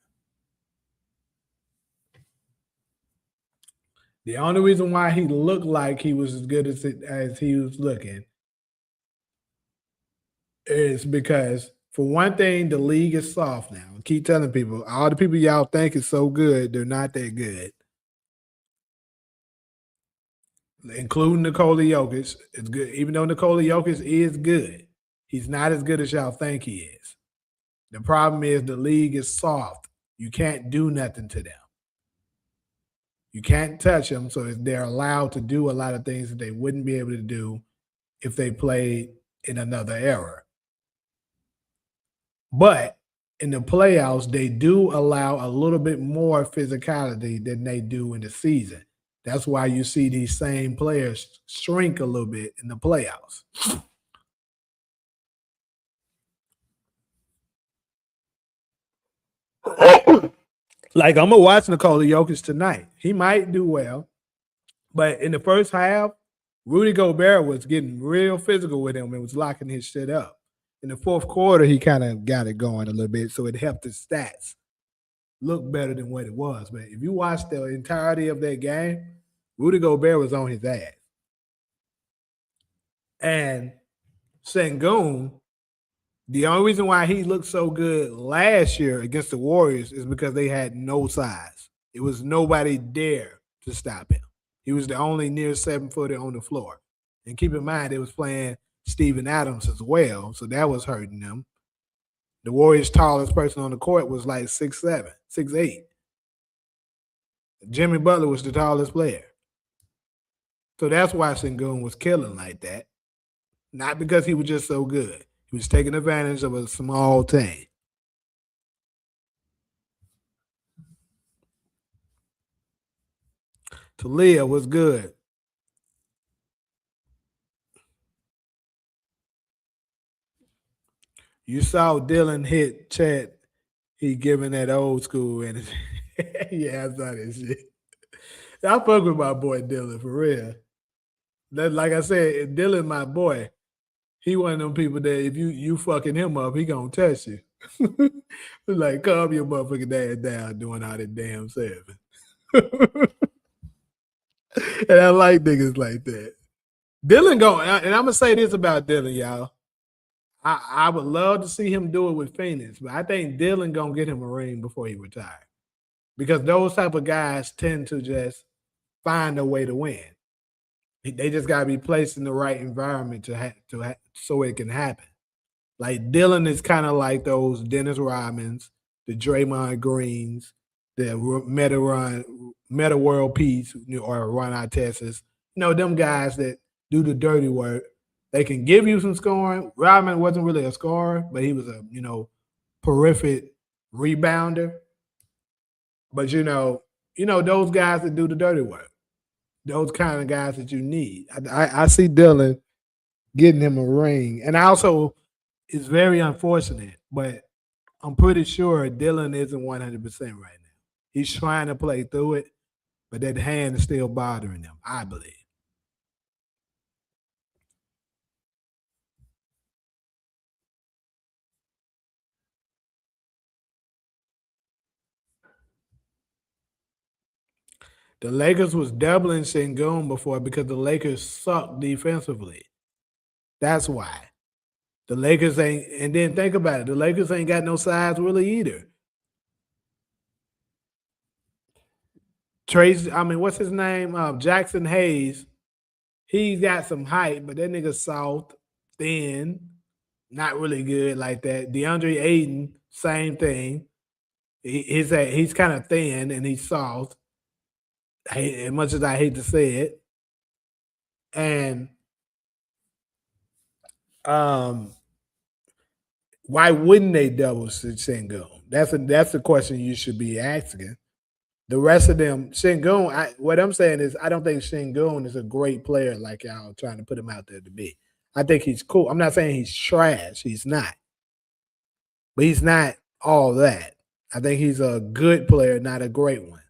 The only reason why he looked like he was as good as he was looking is because, for one thing, the league is soft now. I keep telling people, all the people y'all think is so good, they're not that good. Including Nikola Jokic. It's good. Even though Nikola Jokic is good, he's not as good as y'all think he is. The problem is the league is soft. You can't do nothing to them. You can't touch them, so they're allowed to do a lot of things that they wouldn't be able to do if they played in another era. But in the playoffs, they do allow a little bit more physicality than they do in the season. That's why you see these same players shrink a little bit in the playoffs. Like I'm gonna watch Nikola Jokic tonight. He might do well, but in the first half, Rudy Gobert was getting real physical with him and was locking his shit up. In the fourth quarter, he kind of got it going a little bit, so it helped his stats look better than what it was. But if you watch the entirety of that game, Rudy Gobert was on his ass. And Sengun, the only reason why he looked so good last year against the Warriors is because they had no size. It was nobody there to stop him. He was the only near 7-footer on the floor. And keep in mind, they was playing Steven Adams as well, so that was hurting them. The Warriors' tallest person on the court was like 6'7", 6'8". Jimmy Butler was the tallest player. So that's why Sengun was killing like that. Not because he was just so good. He was taking advantage of a small team. Talia was good. You saw Dylan hit Chet. He giving that old school energy. Yeah, I saw that shit. I fuck with my boy Dylan for real. That, like I said, Dylan, my boy, he one of them people that if you fucking him up, he gonna touch you. Like, calm your motherfucking dad down doing all that damn serving. And I like niggas like that. Dylan going, and I'm gonna say this about Dylan, y'all. I would love to see him do it with Phoenix, but I think Dylan gonna get him a ring before he retires. Because those type of guys tend to just find a way to win. They just gotta be placed in the right environment so it can happen. Like Dylan is kind of like those Dennis Rodmans, the Draymond Greens, the Meta World Peace, or Ron Artestas. Them guys that do the dirty work. They can give you some scoring. Rodman wasn't really a scorer, but he was a terrific rebounder. But those guys that do the dirty work, those kind of guys that you need. I see Dylan getting him a ring, and also it's very unfortunate, but I'm pretty sure Dylan isn't 100% right now. He's trying to play through it, but that hand is still bothering him, I believe. The Lakers was doubling Sengun before because the Lakers suck defensively. That's why. The Lakers ain't, and then think about it, the Lakers ain't got no size really either. What's his name? Jackson Hayes. He's got some height, but that nigga soft, thin, not really good like that. DeAndre Ayton, same thing. He's kind of thin and he's soft. As much as I hate to say it. And why wouldn't they double Sengun? That's the question you should be asking. The rest of them, Sengun, what I'm saying is I don't think Sengun is a great player like y'all trying to put him out there to be. I think he's cool. I'm not saying he's trash. He's not. But he's not all that. I think he's a good player, not a great one.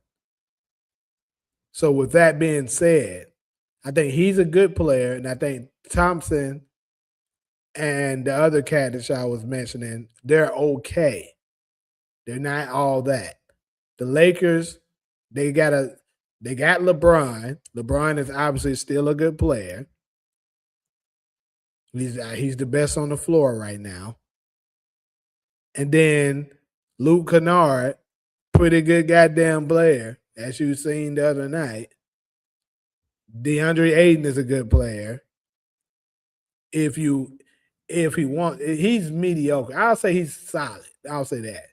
So with that being said, I think he's a good player, and I think Thompson and the other cat that y'all was mentioning, they're okay. They're not all that. The Lakers, they got LeBron. LeBron is obviously still a good player. He's the best on the floor right now. And then Luke Kennard, pretty good goddamn player, as you seen the other night. DeAndre Ayton is a good player. If he wants, he's mediocre. I'll say he's solid. I'll say that.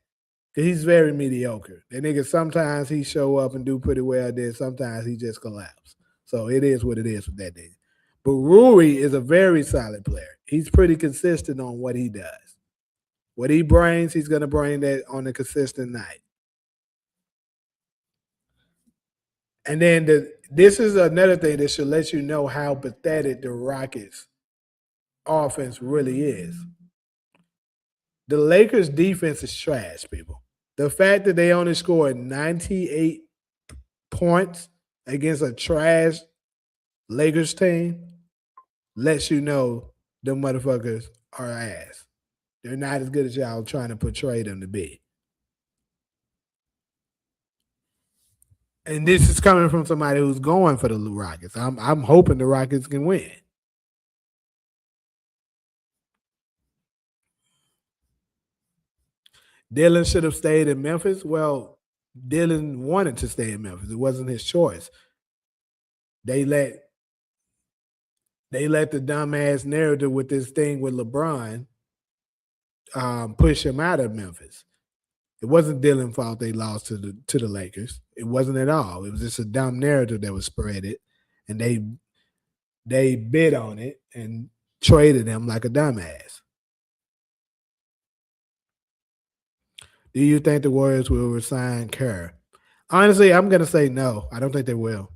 Because he's very mediocre. That nigga, sometimes he show up and do pretty well, then sometimes he just collapse. So it is what it is with that nigga. But Rui is a very solid player. He's pretty consistent on what he does. What he brings, he's going to bring that on a consistent night. And then this is another thing that should let you know how pathetic the Rockets offense really is. The Lakers defense is trash, people. The fact that they only scored 98 points against a trash Lakers team lets you know them motherfuckers are ass. They're not as good as y'all trying to portray them to be. And this is coming from somebody who's going for the Rockets. I'm hoping the Rockets can win. Dylan should have stayed in Memphis. Well, Dylan wanted to stay in Memphis. It wasn't his choice. They let the dumbass narrative with this thing with LeBron push him out of Memphis. It wasn't Dylan's fault they lost to the Lakers. It wasn't at all. It was just a dumb narrative that was spreaded, and they bid on it and traded him like a dumbass. Do you think the Warriors will resign Kerr? Honestly, I'm going to say no. I don't think they will.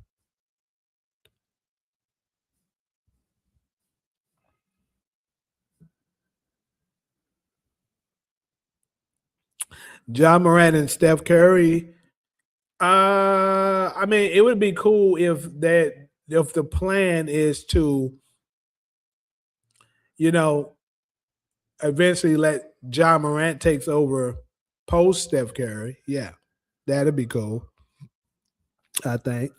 John Morant and Steph Curry. I mean, it would be cool if the plan is to, eventually let John Morant takes over post Steph Curry. Yeah, that'd be cool. I think.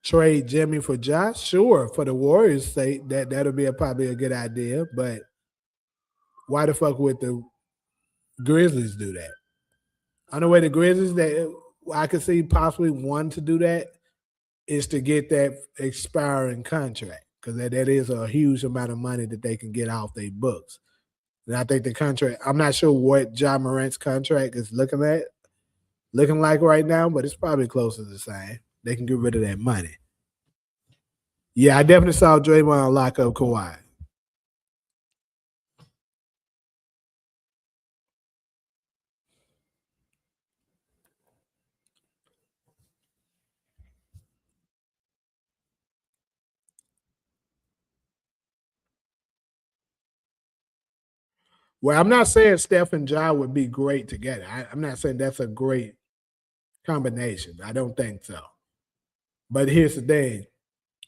Trade Jimmy for Josh? Sure, for the Warriors' sake, that'll be probably a good idea. But why the fuck would the Grizzlies do that? On the way the Grizzlies that I could see possibly one to do that is to get that expiring contract because that is a huge amount of money that they can get off their books. And I think the contract, I'm not sure what John Morant's contract is looking like right now, but it's probably close to the same. They can get rid of that money. Yeah, I definitely saw Draymond lock up Kawhi. Well, I'm not saying Steph and Ja would be great together. I'm not saying that's a great combination. I don't think so. But here's the thing.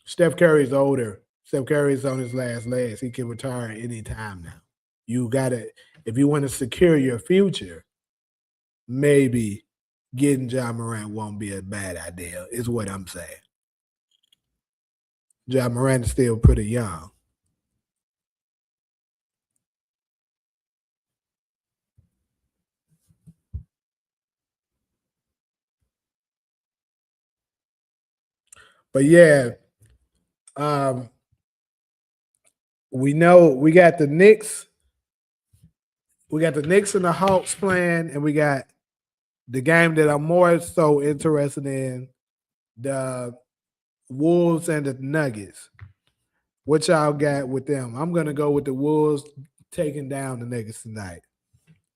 Steph Curry's older. Steph Curry's on his last legs. He can retire any time now. You gotta, if you want to secure your future, maybe getting John Morant won't be a bad idea, is what I'm saying. John Morant is still pretty young. But yeah, we know we got the Knicks. We got the Knicks and the Hawks playing, and we got the game that I'm more so interested in, the Wolves and the Nuggets. What y'all got with them? I'm gonna go with the Wolves taking down the Nuggets tonight.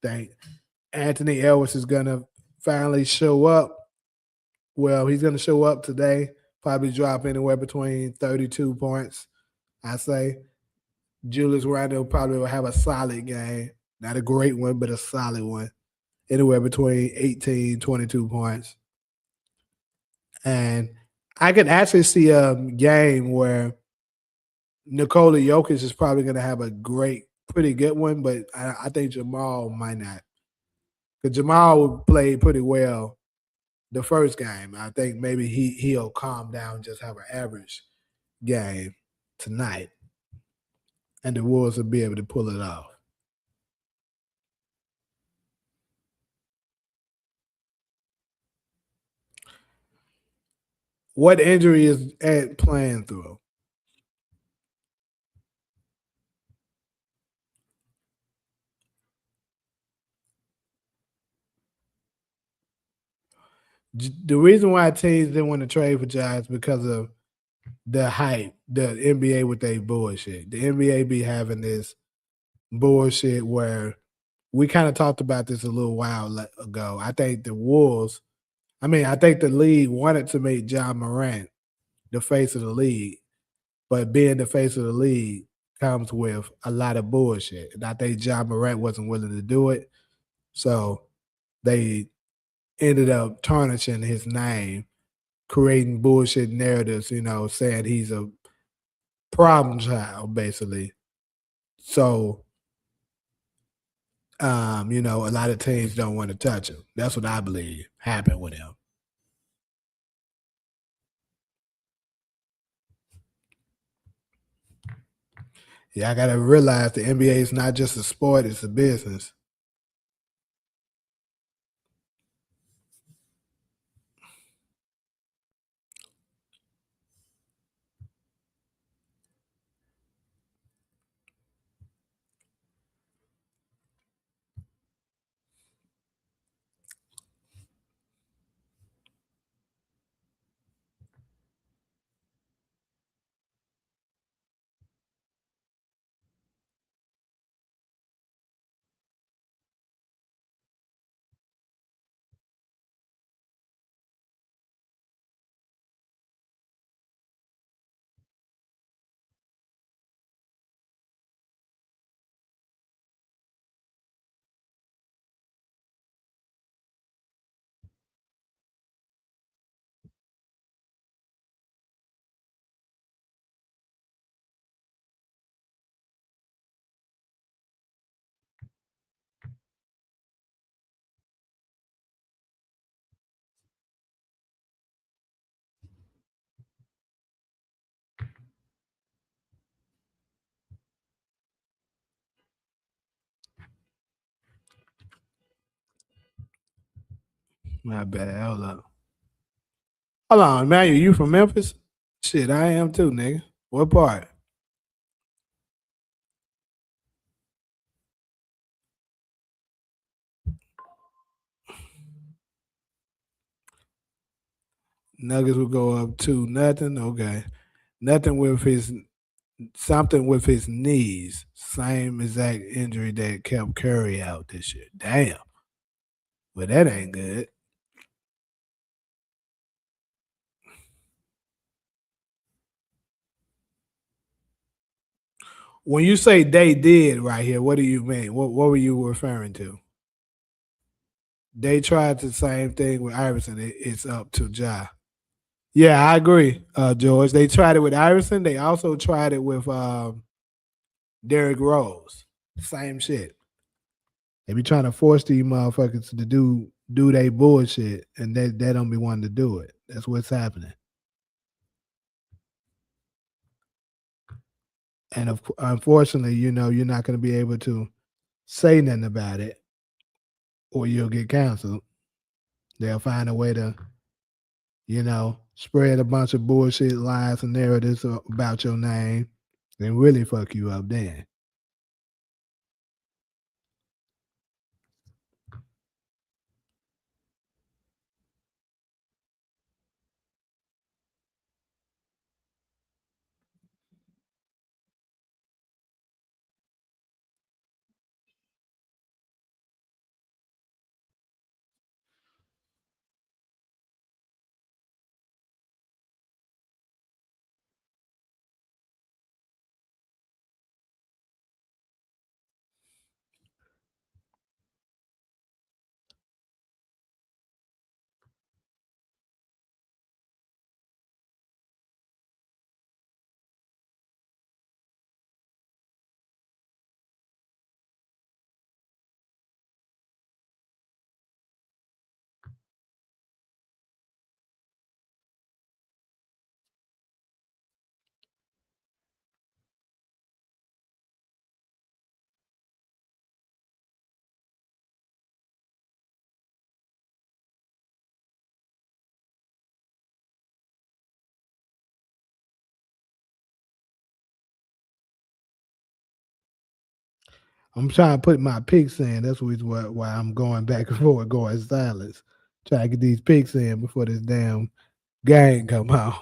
Think Anthony Edwards is gonna finally show up. Well, he's gonna show up today. Probably drop anywhere between 32 points. I say Julius Randle probably will have a solid game. Not a great one, but a solid one. Anywhere between 18, 22 points. And I could actually see a game where Nikola Jokic is probably going to have a pretty good one, but I think Jamal might not. Because Jamal played pretty well the first game. I think maybe he'll calm down, just have an average game tonight, and the Wolves will be able to pull it off. What injury is Ant playing through? The reason why teams didn't want to trade for Giants because of the hype, the NBA with their bullshit. The NBA be having this bullshit where we kind of talked about this a little while ago. I think the league wanted to make John Morant the face of the league, but being the face of the league comes with a lot of bullshit. And I think John Morant wasn't willing to do it. So they ended up tarnishing his name, creating bullshit narratives, saying he's a problem child, basically. So, a lot of teams don't want to touch him. That's what I believe happened with him. Yeah, I got to realize the NBA is not just a sport, it's a business. My bad. Hold up. Hold on, man. You from Memphis? Shit, I am too, nigga. What part? Nuggets will go up 2-0. Okay. Nothing with his something with his knees. Same exact injury that kept Curry out this year. Damn. Well, that ain't good. When you say they did right here, what do you mean? What were you referring to? They tried the same thing with Iverson. It's up to Ja. Yeah, I agree, George. They tried it with Iverson. They also tried it with Derrick Rose. Same shit. They be trying to force these motherfuckers to do they bullshit, and they don't be wanting to do it. That's what's happening. And unfortunately, you're not going to be able to say nothing about it, or you'll get canceled. They'll find a way to, spread a bunch of bullshit lies and narratives about your name, and really fuck you up then. I'm trying to put my picks in. That's why I'm going back and forth, going silence. Trying to get these picks in before this damn game come out.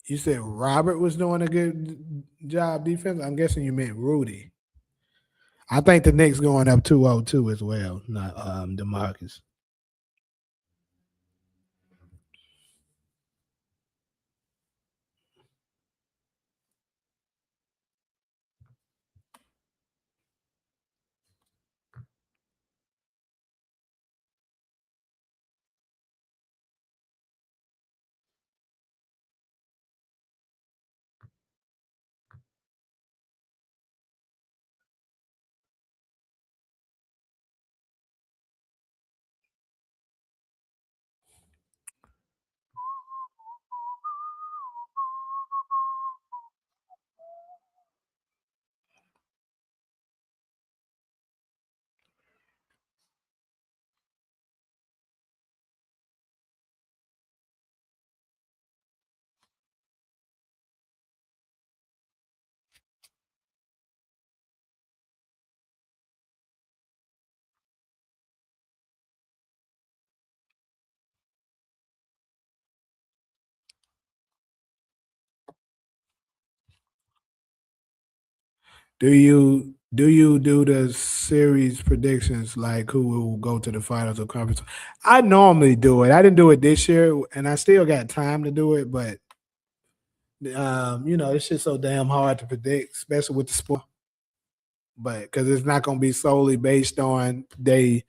You said Robert was doing a good job defense. I'm guessing you meant Rudy. I think the Knicks going up 2-0 as well, not DeMarcus. Do you do the series predictions like who will go to the finals or conference? I normally do it. I didn't do it this year, and I still got time to do it, but it's just so damn hard to predict, especially with the sport. But because it's not going to be solely based on they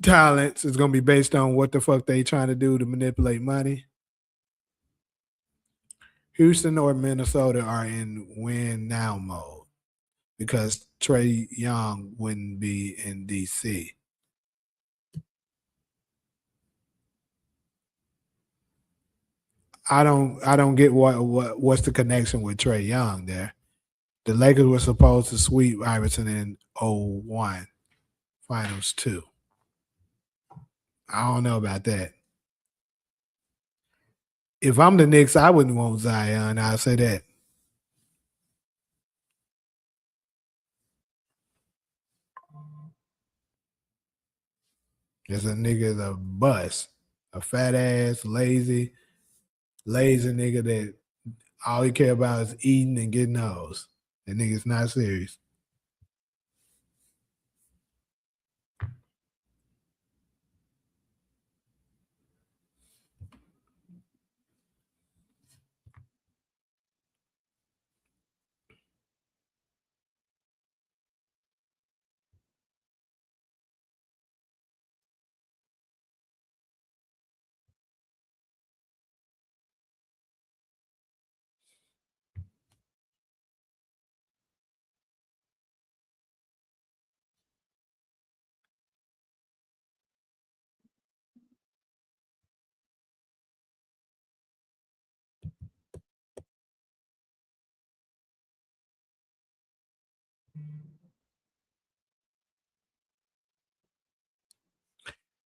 talents, it's going to be based on what the fuck they trying to do to manipulate money. Houston or Minnesota are in win now mode because Trey Young wouldn't be in DC. I don't get what's the connection with Trey Young there. The Lakers were supposed to sweep Iverson in 01 finals 2. I don't know about that. If I'm the Knicks, I wouldn't want Zion. I'll say that. There's a nigga a bust, a fat ass, lazy nigga that all he care about is eating and getting those. That nigga's not serious.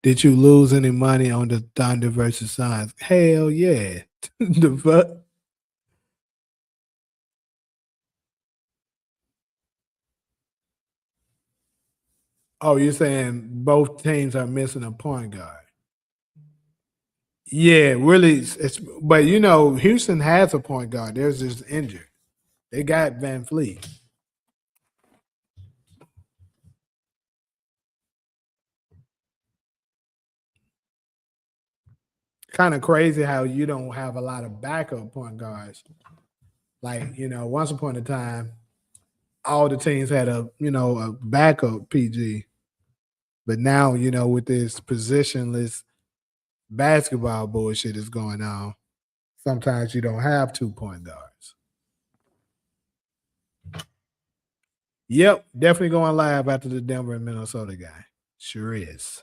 Did you lose any money on the Thunder versus Suns? Hell yeah. The fuck? Oh, you're saying both teams are missing a point guard. Yeah, really. But Houston has a point guard. They're just injured. They got Van Fleet. Kind of crazy how you don't have a lot of backup point guards. Like, once upon a time, all the teams had a backup PG. But now, with this positionless basketball bullshit is going on, sometimes you don't have 2 point guards. Yep, definitely going live after the Denver and Minnesota guy. Sure is.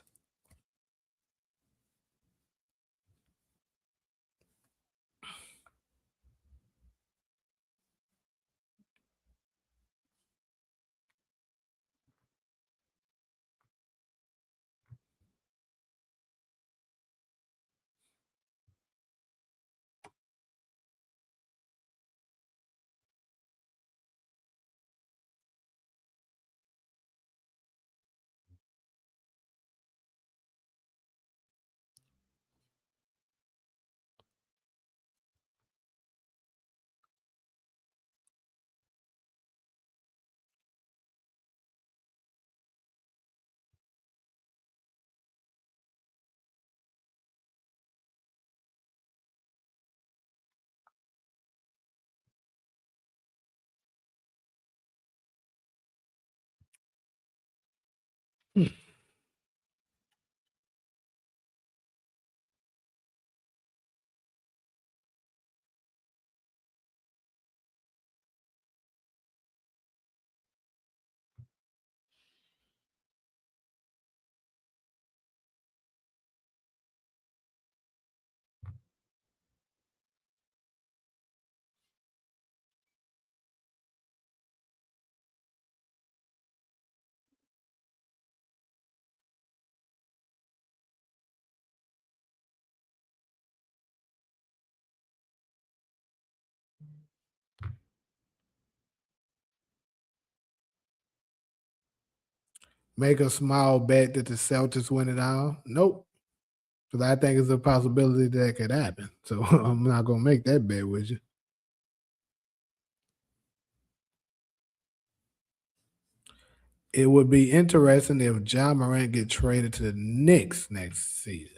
Make a small bet that the Celtics win it all? Nope. Because I think it's a possibility that could happen. So I'm not gonna make that bet with you. It would be interesting if Ja Morant get traded to the Knicks next season.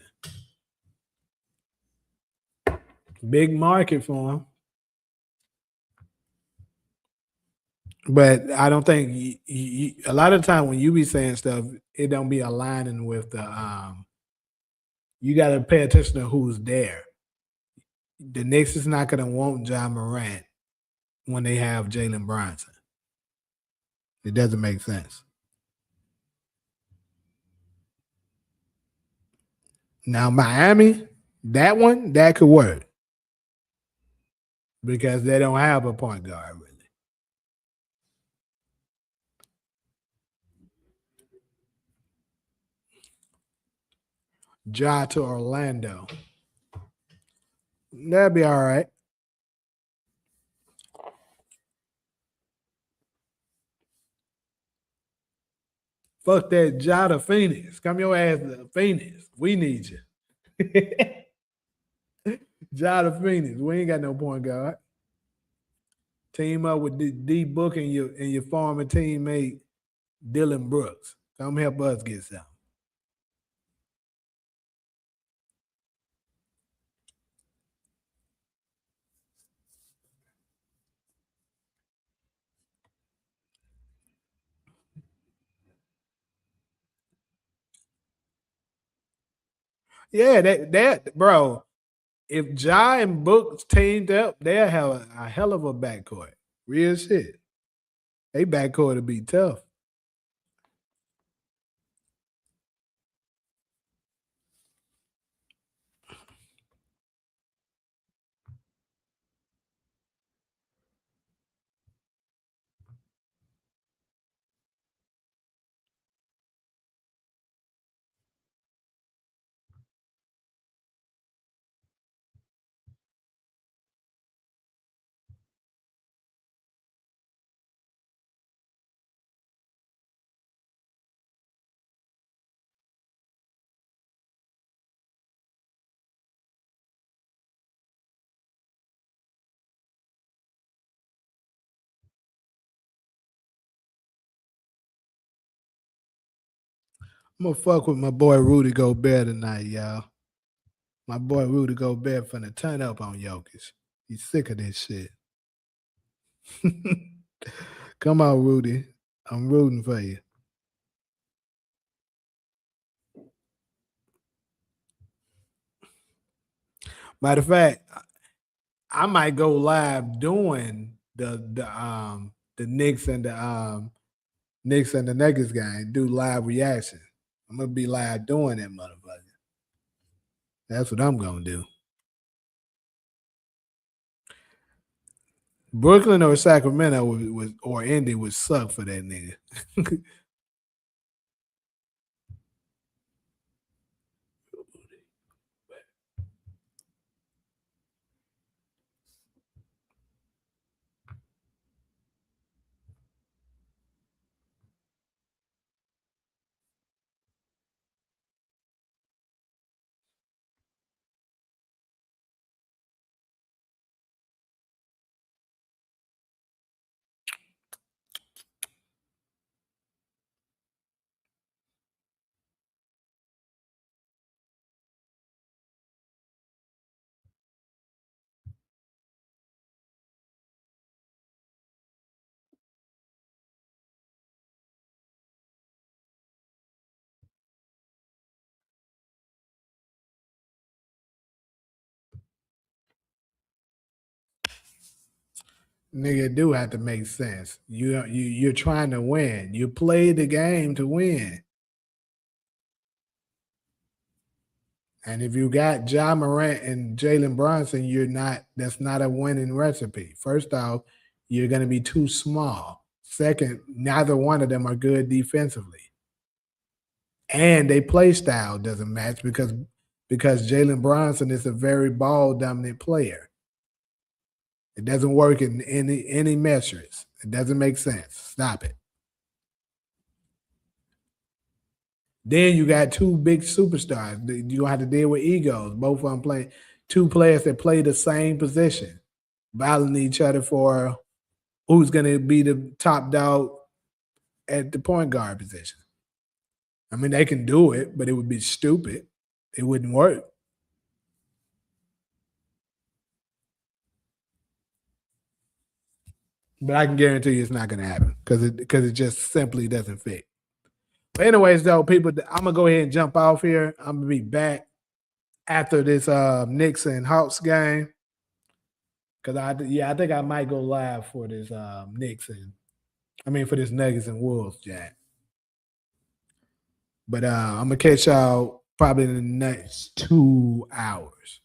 Big market for him. But I don't think a lot of the time when you be saying stuff, it don't be aligning with the you got to pay attention to who's there. The Knicks is not going to want Ja Morant when they have Jalen Brunson. It doesn't make sense. Now Miami, that could work because they don't have a point guard really. Ja to Orlando. That'd be all right. Fuck that Ja to Phoenix. Come your ass to Phoenix. We need you. Ja to Phoenix. We ain't got no point guard. Team up with D Book and your former teammate Dylan Brooks. Come help us get some. Yeah, that bro. If Ja and Books teamed up, they'll have a hell of a backcourt. Real shit. They backcourt to be tough. I'm gonna fuck with my boy Rudy Gobert tonight, y'all. My boy Rudy Gobert finna turn up on Jokic. He's sick of this shit. Come on, Rudy. I'm rooting for you. Matter of fact, I might go live doing the Knicks and the Nuggets game. Do live reaction. I'm gonna be live doing that motherfucker. That's what I'm gonna do. Brooklyn or Sacramento or Indy would suck for that nigga. Nigga, it do have to make sense. You're trying to win. You play the game to win. And if you got Ja Morant and Jalen Brunson, that's not a winning recipe. First off, you're going to be too small. Second, neither one of them are good defensively. And their play style doesn't match because Jalen Brunson is a very ball dominant player. It doesn't work in any measures. It doesn't make sense. Stop it. Then you got two big superstars. You don't have to deal with egos. Both of them play two players that play the same position, battling each other for who's going to be the top dog at the point guard position. I mean, they can do it, but it would be stupid. It wouldn't work. But I can guarantee you it's not going to happen because it just simply doesn't fit. But anyways, though, people, I'm going to go ahead and jump off here. I'm going to be back after this Knicks and Hawks game. Because I think I might go live for this for this Nuggets and Wolves, Jack. But I'm going to catch y'all probably in the next 2 hours.